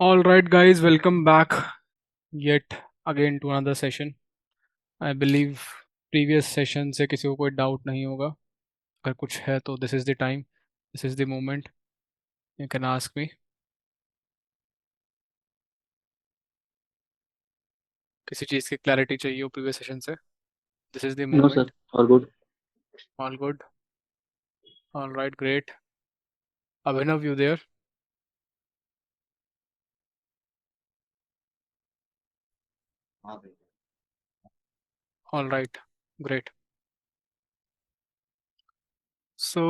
All right, guys, welcome back yet again to another session. I believe previous session से किसी को कोई doubt नहीं होगा. अगर कुछ है तो this is the time, this is the moment. You can ask me. किसी चीज़ की क्लैरिटी चाहिए हो प्रीवियस सेशन से. This is the No, sir. moment. All good. All good. All right, great. Abhinav, you there? All right, great. So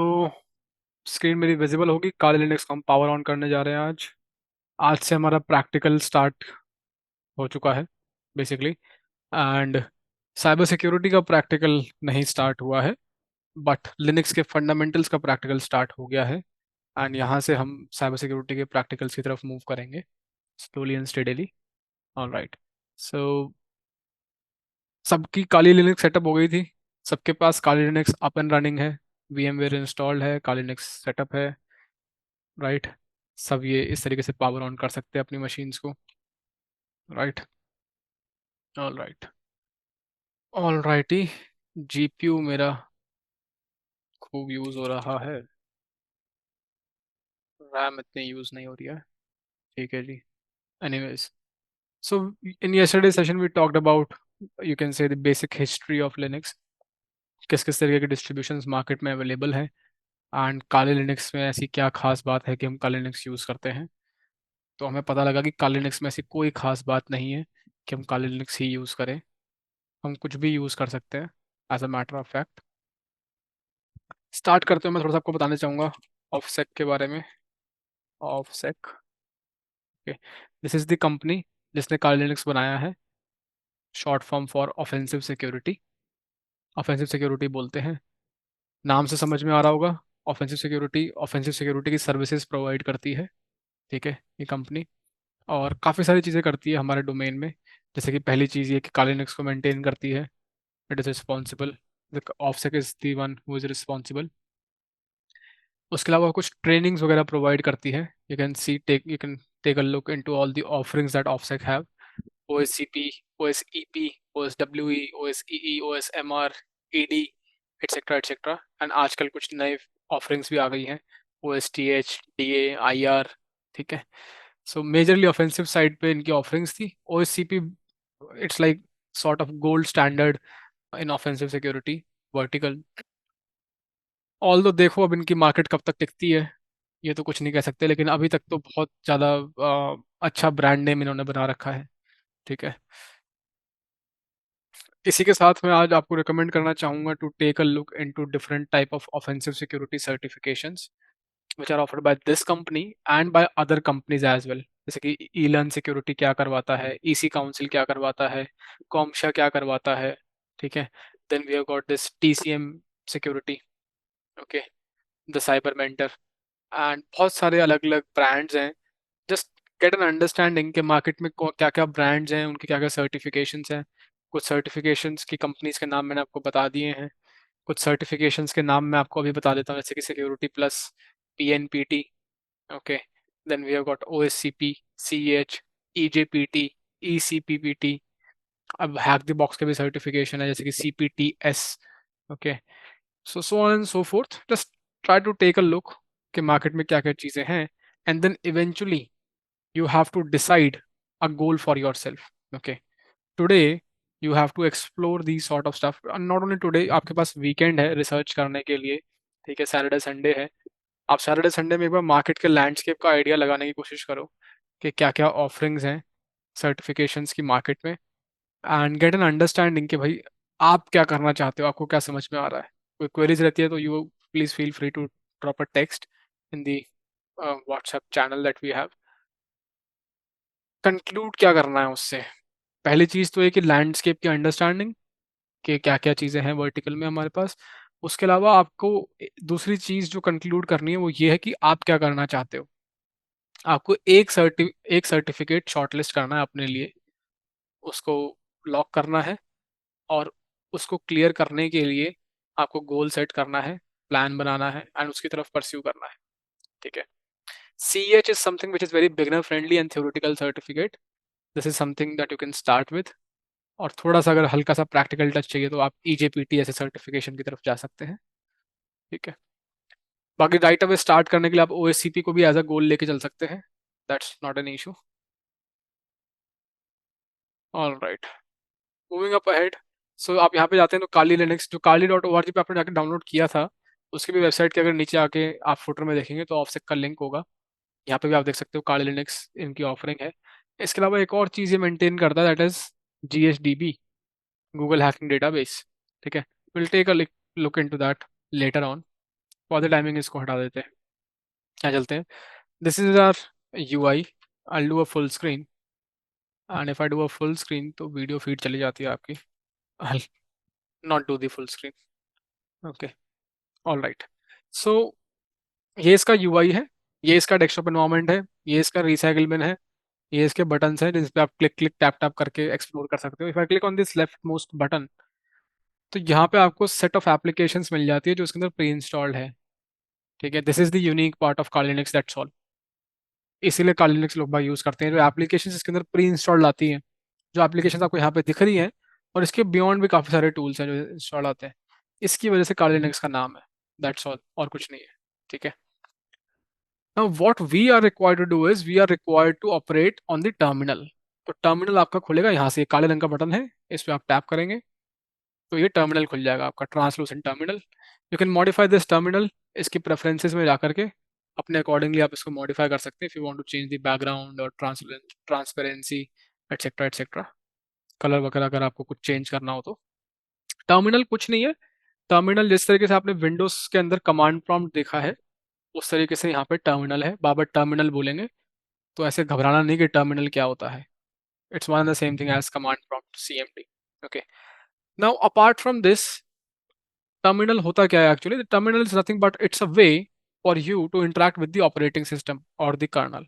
screen मेरी visible होगी. काले Linux को हम पावर ऑन करने जा रहे हैं आज. आज से हमारा प्रैक्टिकल स्टार्ट हो चुका है बेसिकली. एंड साइबर सिक्योरिटी का प्रैक्टिकल नहीं स्टार्ट हुआ है, बट लिनक्स के फंडामेंटल्स का प्रैक्टिकल स्टार्ट हो गया है. एंड यहाँ से हम साइबर सिक्योरिटी के प्रैक्टिकल्स की तरफ मूव करेंगे स्लोली एंड स्टेडीली. ऑलराइट. सो सबकी काली लिनक्स सेटअप हो गई थी. सबके पास काली लिनक्स अप एंड रनिंग है. VMware इंस्टॉल्ड है, काली लिनक्स सेटअप है. राइट. सब ये इस तरीके से पावर ऑन कर सकते हैं अपनी मशीन्स को. राइट. ऑलराइट. ऑलराइटी. GPU मेरा खूब यूज़ हो रहा है. रैम इतनी यूज़ नहीं हो रही है. ठीक है जी. Anyways, so in yesterday's session we talked about, you can say, the basic history of Linux. किस किस तरीके के डिस्ट्रीब्यूशंस मार्केट में अवेलेबल हैं. एंड काले लिनक्स में ऐसी क्या खास बात है कि हम काले लिनक्स यूज़ करते हैं. तो हमें पता लगा कि काले लिनक्स में ऐसी कोई खास बात नहीं है कि हम काले लिनक्स ही यूज़ करें. हम कुछ भी यूज़ कर सकते हैं as a matter of fact. Start करते हुए मैं थोड़ा सा आपको बताना चाहूँगा ऑफसेक के बारे में. OffSec. Okay. This is the company जिसने काले लिनक्स बनाया है. Short form for offensive security. Offensive security बोलते हैं. नाम से समझ में आ रहा होगा. ऑफेंसिव सिक्योरिटी की सर्विसेज प्रोवाइड करती है. ठीक है, ये कंपनी. और काफ़ी सारी चीज़ें करती है हमारे डोमेन में. जैसे कि पहली चीज़ ये कि काली लिनक्स को मेंटेन करती है. It is responsible. The OffSec is the one who is responsible. उसके अलावा कुछ ट्रेनिंग्स वगैरह प्रोवाइड करती है. You can take a look into all the offerings that OffSec have. OSCP, OSEP, OSWE, OSEE, OSMR, ED, etcetera etcetera. And आजकल कुछ नए offerings भी आ गई हैं. OSTH, DA, IR. ठीक है. सो मेजरली ऑफेंसिव साइड पे इनकी ऑफरिंग्स थी. OSCP, it's like sort of gold standard in offensive security. Vertical. All दो देखो अब इनकी मार्केट कब तक टिकती है ये तो कुछ नहीं कह सकते, लेकिन अभी तक तो बहुत ज़्यादा अच्छा ब्रांड नेम इन्होंने बना रखा है. ठीक है. इसी के साथ मैं आज आपको रिकमेंड करना चाहूँगा to take a look into different type of offensive security certifications which are offered by this company and by other companies as well. जैसे कि ईलन सिक्योरिटी क्या करवाता है, EC काउंसिल क्या करवाता है, कॉमशा क्या करवाता है. ठीक है. Then we have got this TCM security. Okay. The cyber mentor. And बहुत सारे अलग अलग ब्रांड्स हैं. जस्ट गेट एन अंडरस्टैंडिंग के मार्केट में क्या क्या ब्रांड्स हैं, उनके क्या क्या सर्टिफिकेशंस हैं. कुछ सर्टिफिकेशंस की कंपनीज के नाम मैंने आपको बता दिए हैं. कुछ सर्टिफिकेशंस के नाम मैं आपको अभी बता देता हूँ, जैसे कि security plus, PNPT. Okay. Then we have got OSCP, CH, EJPT, ECPPT. अब हैक द बॉक्स के भी सर्टिफिकेशन है, जैसे कि CPTS. Okay. So on and so forth. Just try to take a look कि मार्केट में क्या क्या चीज़ें हैं. And then eventually you have to decide a goal for yourself. Okay. Today you have to explore these sort of stuff. And not only today, आपके पास weekend है research करने के लिए. ठीक है, सैटरडे संडे है. आप सैटरडे संडे में एक बार मार्केट के लैंडस्केप का आइडिया लगाने की कोशिश करो कि क्या क्या ऑफरिंग्स हैं सर्टिफिकेशंस की मार्केट में. एंड गेट एन अंडरस्टैंडिंग कि भाई आप क्या करना चाहते हो, आपको क्या समझ में आ रहा है. कोई क्वेरीज रहती है तो you please feel free to drop a text in the WhatsApp channel that we have. Conclude क्या करना है उससे. पहली चीज़ तो ये कि लैंडस्केप की अंडरस्टैंडिंग कि क्या क्या चीज़ें हैं वर्टिकल में हमारे पास. उसके अलावा आपको दूसरी चीज़ जो कंक्लूड करनी है वो ये है कि आप क्या करना चाहते हो. आपको एक सर्टिफिकेट शॉर्टलिस्ट करना है अपने लिए. उसको लॉक करना है. और उसको क्लियर करने के लिए आपको गोल सेट करना है, प्लान बनाना है एंड उसकी तरफ परस्यू करना है. ठीक है. CH is something which is very beginner friendly and theoretical certificate. This is something that you can start with. और थोड़ा सा अगर हल्का सा प्रैक्टिकल टच चाहिए तो आप EJPT ऐसे सर्टिफिकेशन की तरफ जा सकते हैं, ठीक है। बाकी राइट अवे स्टार्ट करने के लिए आप OSCP को भी एज अ गोल लेके चल सकते हैं, that's not an issue. All right, moving up ahead. So आप यहाँ पे जाते हैं तो काली लिनक्स, जो kali.org पे आपने जाकर डाउनलोड किया था, उसकी भी वेबसाइट के अगर नीचे आके आप फुटर में देखेंगे तो ऑफसेक का लिंक होगा। यहाँ पे भी आप देख सकते हो काली लिनक्स इनकी ऑफरिंग है। इसके अलावा एक और चीज़ ये मेंटेन करता है, that is GHDB, Google hacking database, ठीक है। Will take a look into that later on. For the timing इसको हटा देते हैं, यहाँ चलते हैं। This is our UI। I do a full screen, and if I do a full screen तो वीडियो फीड चली जाती है आपकी। I not do the full screen, okay. All right, so ये इसका UI है, ये इसका डेस्कटॉप एनवायरनमेंट है, ये इसका रिसाइकल बिन है, ये इसके बटन्स हैं जिस पे आप क्लिक क्लिक टैप टैप करके एक्सप्लोर कर सकते हो। If I click on this left most button तो यहाँ पे आपको सेट ऑफ एप्लीकेशंस मिल जाती है जो उसके अंदर प्री इंस्टॉल्ड है, ठीक है। This is the unique part of Kali Linux, that's all. इसीलिए Kali Linux लोग बाग यूज करते हैं, जो एप्लीकेशंस इसके अंदर प्री इंस्टॉल्ड आती हैं, जो एप्लीकेशंस आपको यहाँ पे दिख रही हैं, और इसके बियॉन्ड भी काफी सारे टूल्स हैं जो इंस्टॉल आते हैं। इसकी वजह से Kali Linux का नाम है, दैट्स ऑल, और कुछ नहीं है, ठीक है। Now what we are required to do is we are required to operate on the terminal। तो टर्मिनल आपका खुलेगा यहाँ से, काले रंग का बटन है, इस पे आप टैप करेंगे तो ये टर्मिनल खुल जाएगा आपका, translucent terminal. You can modify this terminal, इसकी प्रेफरेंसेस में जा करके अपने अकॉर्डिंगली आप इसको मॉडिफाई कर सकते हैं। If you want to change the background और ट्रांसपेरेंसी एटसेट्रा एटसेट्रा, कलर वगैरह अगर आपको कुछ चेंज करना हो तो। टर्मिनल कुछ नहीं है, टर्मिनल जिस तरीके से आपने विंडोज के अंदर कमांड प्रॉम्प्ट देखा है उस तरीके से यहाँ पे टर्मिनल है। बाबा टर्मिनल बोलेंगे तो ऐसे घबराना नहीं कि टर्मिनल क्या होता है, it's one the same thing as command prompt CMD, okay. Now apart from this, terminal होता क्या है actually? Terminal is nothing but it's a way for you to interact with the operating system और the kernel,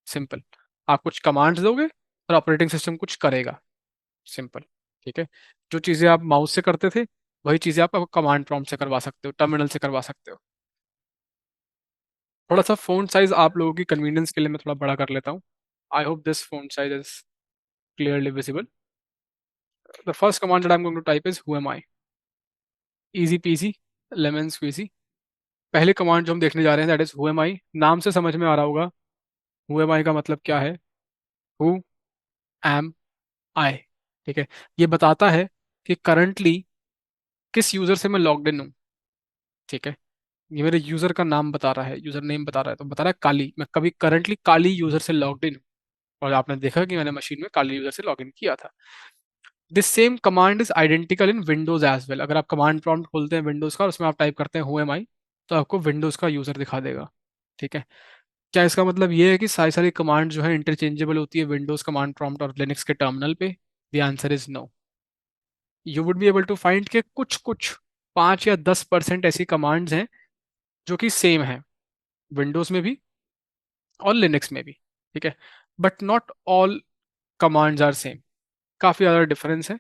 simple. आप कुछ commands दोगे और operating system कुछ करेगा, सिंपल, ठीक है। जो चीजें आप माउस से करते थे वही चीजें आप कमांड प्रॉम्प्ट से करवा सकते हो, टर्मिनल से करवा सकते हो। थोड़ा सा फोन साइज आप लोगों की कन्वीनियंस के लिए मैं थोड़ा बड़ा कर लेता हूँ। I hope this phone size is clearly visible. The first command that I'm going to type is who am I? Easy peasy, lemon squeezy. पहले कमांड जो हम देखने जा रहे हैं that is who am I। नाम से समझ में आ रहा होगा who am I का मतलब क्या है, who am I, ठीक है। ये बताता है कि करंटली किस यूजर से मैं लॉग्ड इन हूँ, ठीक है। ये मेरे यूजर का नाम बता रहा है, यूजर नेम बता रहा है, तो बता रहा है काली, मैं कभी करंटली काली यूजर से लॉग्ड इन हूँ। और आपने देखा कि मैंने मशीन में काली यूजर से लॉग इन किया था। This same command is identical in Windows as well. अगर आप कमांड प्रॉम्प्ट खोलते हैं विंडोज का और उसमें आप टाइप करते हैं हु एम आई तो आपको विंडोज का यूजर दिखा देगा, ठीक है। क्या इसका मतलब ये है कि सारी सारी कमांड जो है इंटरचेंजेबल होती है विंडोज कमांड प्रॉम्प्ट और लिनक्स के टर्मिनल पे? The answer is no. You would be able to find के कुछ कुछ 5 या 10% ऐसी कमांड्स हैं जो कि सेम है विंडोज में भी और लिनक्स में भी, ठीक है। But not all commands are same, काफी ज्यादा डिफरेंस है।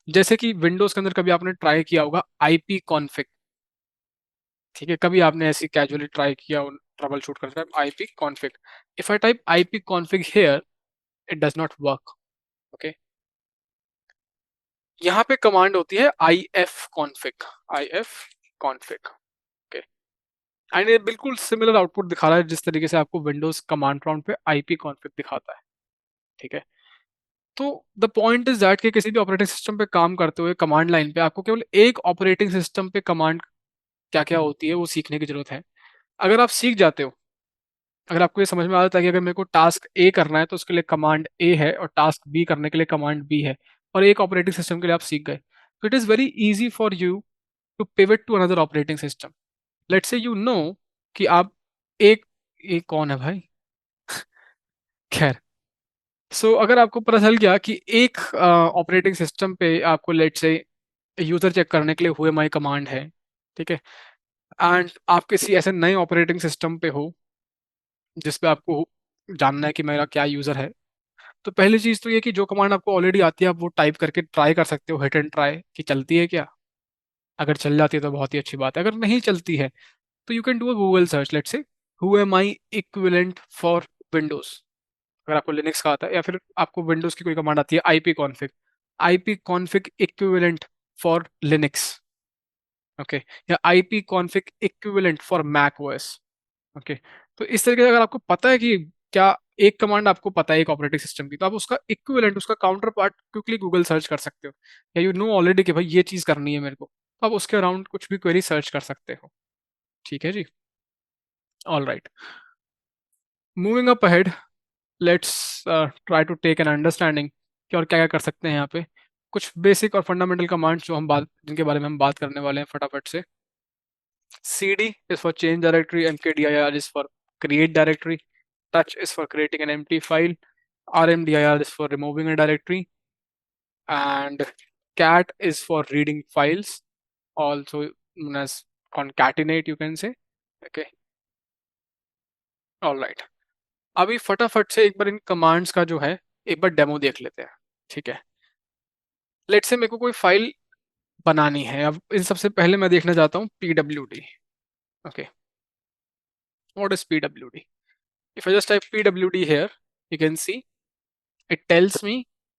जैसे कि विंडोज के अंदर कभी आपने ट्राई किया होगा IP कॉन्फ़िग, ठीक है। कभी आपने ऐसी कैजुअली ट्राई किया ट्रबल शूट करते time IP config. If I type IP config here it does not work, okay. यहाँ पे कमांड होती है IF config, IF config, okay. And ये बिल्कुल सिमिलर आउटपुट दिखा रहा है जिस तरीके से आपको विंडोज कमांड प्रॉम्प्ट पे IP कॉन्फ़िग दिखाता है, ठीक है। तो द पॉइंट इज दैट कि किसी भी ऑपरेटिंग सिस्टम पे काम करते हुए कमांड लाइन पे आपको केवल एक ऑपरेटिंग सिस्टम पे कमांड क्या क्या होती है वो सीखने की जरूरत है। अगर आप सीख जाते हो, अगर आपको ये समझ में आ जाता है कि अगर मेरे को टास्क A करना है तो उसके लिए कमांड A है और टास्क B करने के लिए कमांड B है, और एक ऑपरेटिंग सिस्टम के लिए आप सीख गए, तो it is very easy for you to pivot to another operating system. Let's say you know कि आप एक कौन है भाई, खैर। सो अगर आपको पता चल गया कि एक ऑपरेटिंग सिस्टम पे आपको लेट्स से यूजर चेक करने के लिए हुए माई कमांड है, ठीक है। एंड आप किसी ऐसे नए ऑपरेटिंग सिस्टम पे हो जिस पे आपको जानना है कि मेरा क्या यूजर है, तो पहली चीज तो ये कि जो कमांड आपको ऑलरेडी आती है आप वो टाइप करके ट्राई कर सकते हो, हिट एंड ट्राई कि चलती है क्या। अगर चल जाती है तो बहुत ही अच्छी बात है, अगर नहीं चलती है तो you can do a Google search, let's say who am I equivalent for Windows, अगर आपको लिनक्स का आता है, या फिर आपको विंडोज की कोई कमांड आती है IP config equivalent for Linux, okay, या IP config equivalent for Mac OS, okay. तो इस तरीके से अगर आपको पता है कि क्या एक कमांड आपको पता है एक ऑपरेटिंग सिस्टम की, तो आप उसका इक्विवेलेंट, उसका counter part quickly Google search कर सकते हो, या यू नो ऑलरेडी कि भाई ये चीज करनी है मेरे को, तो आप उसके अराउंड कुछ भी क्वेरी सर्च कर सकते हो। ठीक है जी, all right. Moving up ahead, let's try to take an understanding कि और क्या क्या कर सकते हैं यहाँ पे। कुछ बेसिक और फंडामेंटल कमांड्स जो हम बात जिनके बारे में हम बात करने वाले हैं फटाफट से। cd is for change directory, mkdir is for create directory, touch is for creating an empty file, rmdir is for removing a directory, and cat is for reading files, also known as concatenate you can say, okay, all right। अभी फटाफट से एक बार इन commands का जो है एक बार demo देख लेते हैं, ठीक है। लेट्स से मेरे को कोई फाइल बनानी है, अब इन सबसे पहले मैं देखना चाहता हूँ pwd, okay. What is pwd? If I just type pwd here, you can see it tells me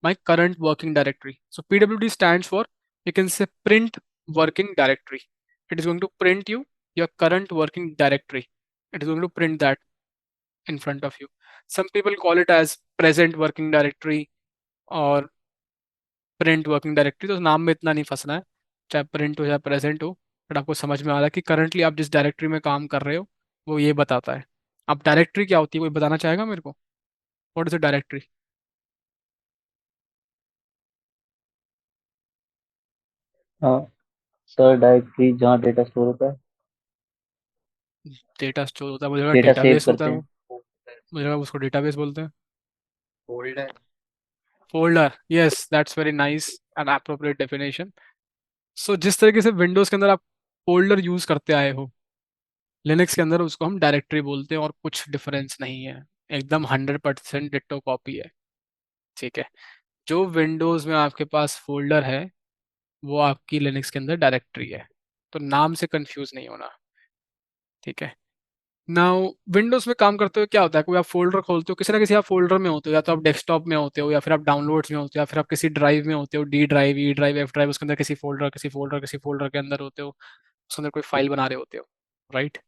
my current working directory. So pwd stands for, you can say, print working directory. It is going to print you your current working directory. It is going to print that in front of you. Some people call it as present working directory or print working directory. तो नाम में इतना नहीं फंसना है, चाहे print हो चाहे प्रेजेंट हो, बट आपको समझ में आ रहा है कि करंटली आप जिस डायरेक्टरी में काम कर रहे हो वो ये बताता है। अब डायरेक्टरी क्या होती है, कोई बताना चाहेगा मेरे को? What is a directory? हाँ सर, डायरेक्टरी जहाँ डेटा स्टोर होता है, डेटा स्टोर होता है, मुझे लगा डेटा सेव डेटाबेस होता करते है हैं। वो, मुझे लगा उसको डेटाबेस बोलते हैं। Folder, yes that's very nice and appropriate definition. So जिस तरीके से विंडोज के अंदर आप फोल्डर यूज करते आए हो, लिनक्स के अंदर उसको हम डायरेक्टरी बोलते हैं, और कुछ डिफरेंस नहीं है, एकदम 100% डिट्टो कॉपी है। ठीक है, जो विंडोज में आपके पास फोल्डर है वो आपकी लिनक्स के अंदर डायरेक्टरी है, तो नाम से कंफ्यूज नहीं होना। ठीक है, नाउ विंडोज में काम करते हुए क्या होता है, कोई आप फोल्डर खोलते हो, किसी ना किसी आप फोल्डर में होते हो, या तो आप डेस्कटॉप में होते हो, या फिर आप डाउनलोड्स में होते हो, या फिर आप किसी ड्राइव में होते हो, D drive, E drive, F drive, उसके अंदर किसी फोल्डर के अंदर होते हो, उसके अंदर कोई फाइल बना रहे होते हो, राइट।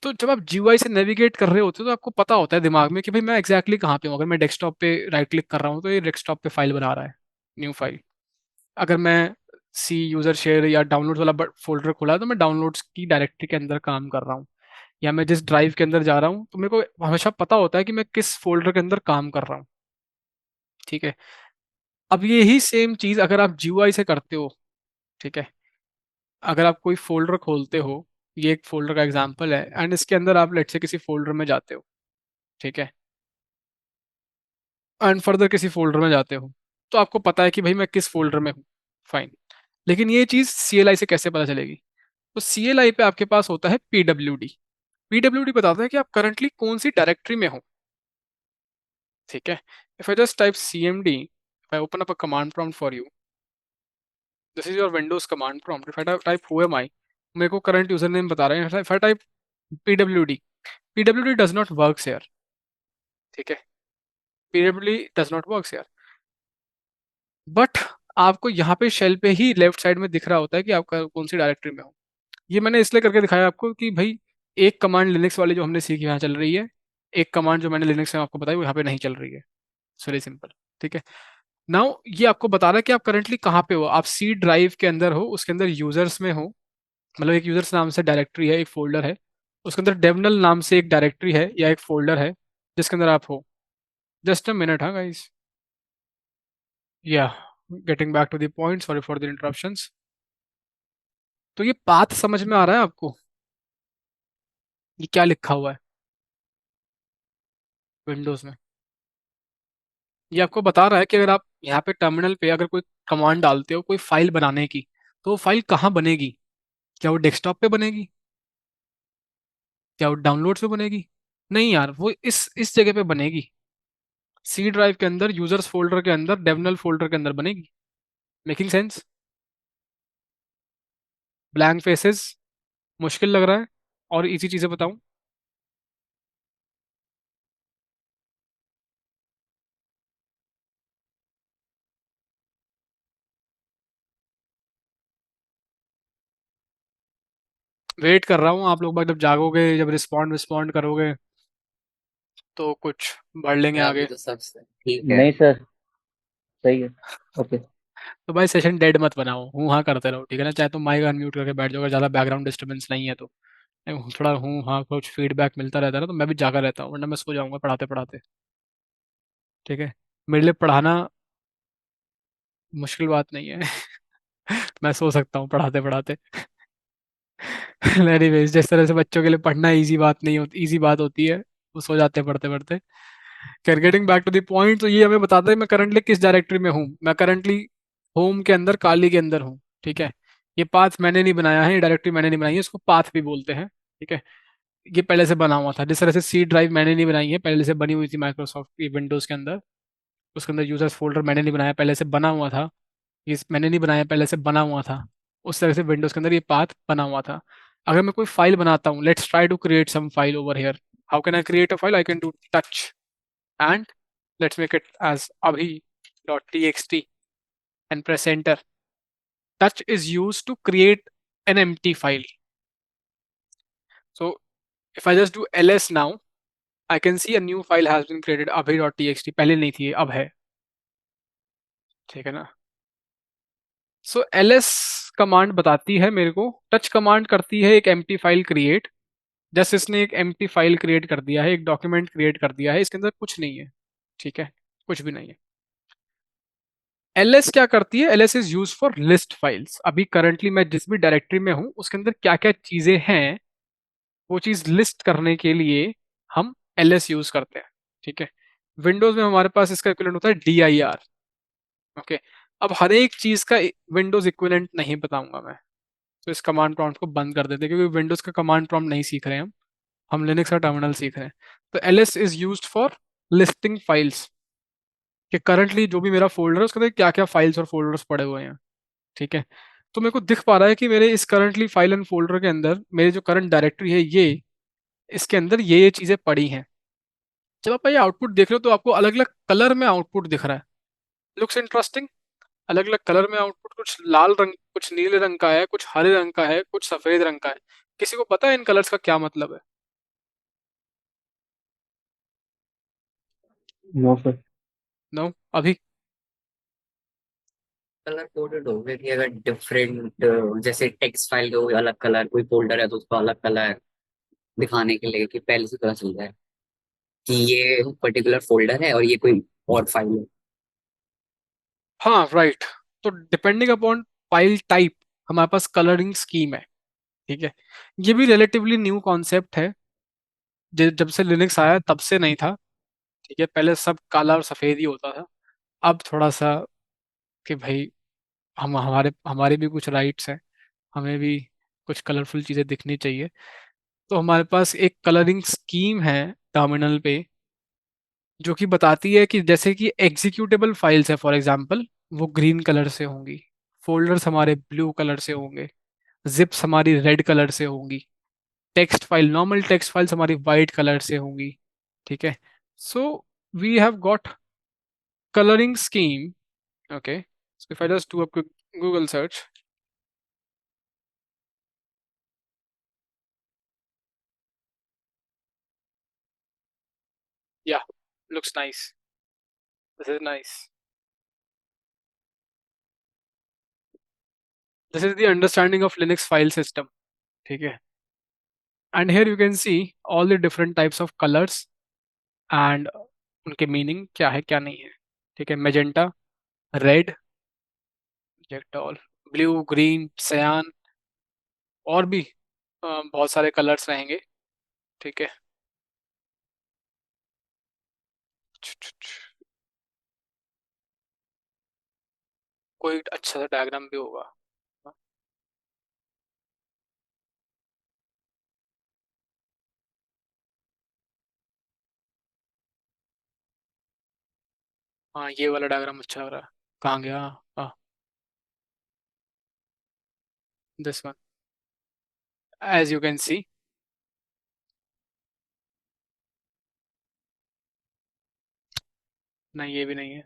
तो जब आप जीयूआई से नेविगेट कर रहे होते हो तो आपको पता होता है दिमाग में कि भाई मैं एग्जैक्टली कहाँ पे हूँ। अगर मैं डेस्कटॉप पे राइट क्लिक कर रहा हूँ तो ये डेस्कटॉप पे फाइल बना रहा है, न्यू फाइल। अगर मैं सी यूजर शेयर या डाउनलोड्स वाला फोल्डर खोला है तो मैं डाउनलोड्स की डायरेक्टरी के अंदर काम कर रहा हूँ, या मैं जिस ड्राइव के अंदर जा रहा हूँ तो मेरे को हमेशा पता होता है कि मैं किस फोल्डर के अंदर काम कर रहा हूँ। ठीक है, अब यही सेम चीज अगर आप जीयूआई से करते हो, ठीक है, अगर आप कोई फोल्डर खोलते हो, ये एक फोल्डर का एग्जांपल है, एंड इसके अंदर आप लेट से किसी फोल्डर में जाते हो, ठीक है, एंड फर्दर किसी फोल्डर में जाते हो, तो आपको पता है कि भाई मैं किस फोल्डर में हूँ, फाइन। लेकिन ये चीज सीएलआई से कैसे पता चलेगी? तो सीएलआई पे आपके पास होता है पीडब्ल्यूडी। पीडब्ल्यूडी बताता है कि आप करंटली कौन सी डायरेक्टरी में हो। ठीक है, if I just type cmd, if I open up a command prompt for you, this is your windows command prompt, if I type who am I, मेरे को करंट यूजर नेम बता रहे हैं, if I type pwd, pwd does not works here। ठीक है, pwd does not works here, but आपको यहाँ पे शेल पे ही लेफ्ट साइड में दिख रहा होता है कि आपका कौन सी डायरेक्टरी में हो। ये मैंने इसलिए करके दिखाया आपको कि भाई एक कमांड लिनक्स वाली जो हमने सीखी यहाँ चल रही है, एक कमांड जो मैंने लिनक्स में आपको बताई वो यहाँ पे नहीं चल रही है। Very simple. ठीक है, नाउ ये आपको बता रहा है कि आप करंटली कहाँ पे हो। आप सी ड्राइव के अंदर हो, उसके अंदर यूजर्स में हो, मतलब एक यूजर्स नाम से डायरेक्टरी है, एक फोल्डर है, उसके अंदर डेवनल नाम से एक डायरेक्टरी है या एक फोल्डर है जिसके अंदर आप हो। जस्ट अ मिनट, हाँ गाइस, या getting back to the point, sorry for the interruptions. तो ये पाथ समझ में आ रहा है आपको, ये क्या लिखा हुआ है विंडोज में? ये आपको बता रहा है कि अगर आप यहाँ पे टर्मिनल पे अगर कोई कमांड डालते हो कोई फाइल बनाने की, तो वो फाइल कहाँ बनेगी? क्या वो डेस्कटॉप पे बनेगी? क्या वो डाउनलोड पे बनेगी? नहीं यार, वो इस जगह पे बनेगी, सी ड्राइव के अंदर, यूजर्स फोल्डर के अंदर, डेवनल फोल्डर के अंदर बनेगी। Making sense? ब्लैंक फेसेस मुश्किल लग रहा है? और इजी चीजें बताऊं? वेट कर रहा हूँ आप लोग जब जागोगे, जब रिस्पॉन्ड रिस्पॉन्ड करोगे तो कुछ बढ़ लेंगे या अभी आगे। तो सब ठीक है। नहीं सर, सही है। ओके। तो भाई सेशन डेड मत बनाओ, हूँ हाँ करते रहो, ठीक है ना? चाहे तुम माइक अनम्यूट करके बैठ जाओ, अगर ज़्यादा बैकग्राउंड डिस्टर्बेंस नहीं है तो। थोड़ा हूँ हाँ कुछ फीडबैक मिलता रहता है ना, तो मैं भी जागा रहता हूँ, वरना मैं सो जाऊंगा पढ़ाते पढ़ाते। ठीक है? मेरे लिए पढ़ाना मुश्किल बात नहीं है। मैं सो सकता हूँ पढ़ाते पढ़ाते। एनीवेज, जिस तरह से बच्चों के लिए पढ़ना इजी बात नहीं होती, इजी बात होती है, वो सो जाते हैं पढ़ते पढ़ते। खैर, getting back to the point, तो ये हमें बताता है मैं करंटली किस डायरेक्टरी में हूँ। मैं करंटली होम के अंदर, काली के अंदर हूँ। ठीक है? ये पाथ मैंने नहीं बनाया है, ये डायरेक्टरी मैंने नहीं बनाई है, इसको पाथ भी बोलते हैं। ठीक है? ये पहले से बना हुआ था, जिस तरह से सी ड्राइव मैंने नहीं बनाई है, पहले से बनी हुई थी माइक्रोसॉफ्ट की विंडोज के अंदर। उसके अंदर यूजर्स फोल्डर मैंने नहीं बनाया, पहले से बना हुआ था। ये मैंने नहीं बनाया, पहले से बना हुआ था। उस तरह से विंडोज के अंदर ये पाथ बना हुआ था। अगर मैं कोई फाइल बनाता हूँ, let's try to create some file over here. How can I create a file? I can do touch and let's make it as abhi.txt and press enter. Touch is used to create an empty file. So if I just do ls now, I can see a new file has been created, abhi.txt. पहले नहीं थी, अब है। ठीक है ना? सो ls command बताती है मेरे को, टच कमांड करती है एक एम्प्टी फाइल क्रिएट। जस्ट इसने एक एम्प्टी फाइल क्रिएट कर दिया है, एक डॉक्यूमेंट क्रिएट कर दिया है, इसके अंदर कुछ नहीं है। ठीक है? कुछ भी नहीं है। ls क्या करती है? ls is use for list files. अभी करंटली मैं जिस भी डायरेक्टरी में हूं, उसके अंदर क्या क्या चीजें हैं, वो चीज लिस्ट करने के लिए हम ls यूज करते हैं। ठीक है? विंडोज में हमारे पास इसका इक्विवेलेंट होता है dir। ओके? अब हर एक चीज का विंडोज इक्विवेलेंट नहीं बताऊंगा मैं, तो इस कमांड प्रॉम्प्ट को बंद कर देते हैं, क्योंकि विंडोज का कमांड प्रॉम्प्ट नहीं सीख रहे हैं हम लिनक्स का टर्मिनल सीख रहे हैं। तो ls is use for listing files, कि करंटली जो भी मेरा फोल्डर है उसके अंदर क्या क्या फाइल्स और फोल्डर्स पड़े हुए हैं। ठीक है? तो मेरे को दिख पा रहा है कि मेरे इस करंटली फाइल एंड फोल्डर के अंदर मेरी जो करंट डायरेक्टरी है, ये इसके अंदर ये चीजें पड़ी हैं। जब आप ये आउटपुट देख रहे हो तो आपको अलग अलग कलर में आउटपुट दिख रहा है। Looks interesting. अलग अलग कलर में आउटपुट, कुछ लाल रंग, कुछ नीले रंग का है, कुछ हरे रंग का है, कुछ सफेद रंग का है। किसी को पता है इन कलर्स का क्या मतलब है? No sir. नो? अभी? कलर कोडेड हो गया कि अगर डिफरेंट, जैसे टेक्स्ट फाइल का कोई अलग कलर, कोई फोल्डर है तो उसका अलग कलर दिखाने के लिए, कि पहले से पता चल जाए कि ये पर्टिकुलर फोल्डर है और ये कोई और फाइल है। हाँ, राइट। तो डिपेंडिंग अपॉन फाइल टाइप, हमारे पास कलरिंग स्कीम है। ठीक है? ये भी रिलेटिवली न्यू कॉन्सेप्ट है, जब से लिनक्स आया तब से नहीं था। ठीक है? पहले सब काला और सफेद ही होता था। अब थोड़ा सा कि भाई हम हमारे हमारे भी कुछ राइट्स हैं, हमें भी कुछ कलरफुल चीज़ें दिखनी चाहिए। तो हमारे पास एक कलरिंग स्कीम है टर्मिनल पे, जो कि बताती है कि जैसे कि एग्जीक्यूटेबल फाइल्स है फॉर एग्जांपल, वो ग्रीन कलर से होंगी, फोल्डर्स हमारे ब्लू कलर से होंगे, जिप्स हमारी रेड कलर से होंगी, text file, normal text files हमारी वाइट कलर से होंगी। ठीक है? So we have got coloring scheme. Okay, so if I just do a quick Google search, yeah, looks nice. This is nice. This is the understanding of Linux file system. ठीक है? And here you can see all the different types of colors and उनके meaning क्या है क्या नहीं है। ठीक है? मेजेंटा, रेड, जेक्टॉल, ब्लू, ग्रीन, सयान, और भी बहुत सारे कलर्स रहेंगे। ठीक है? कोई अच्छा सा डायग्राम भी होगा। हाँ, ये वाला डायग्राम अच्छा हो रहा है। कहाँ गया? हाँ, this one, as you can see. नहीं, ये भी नहीं है।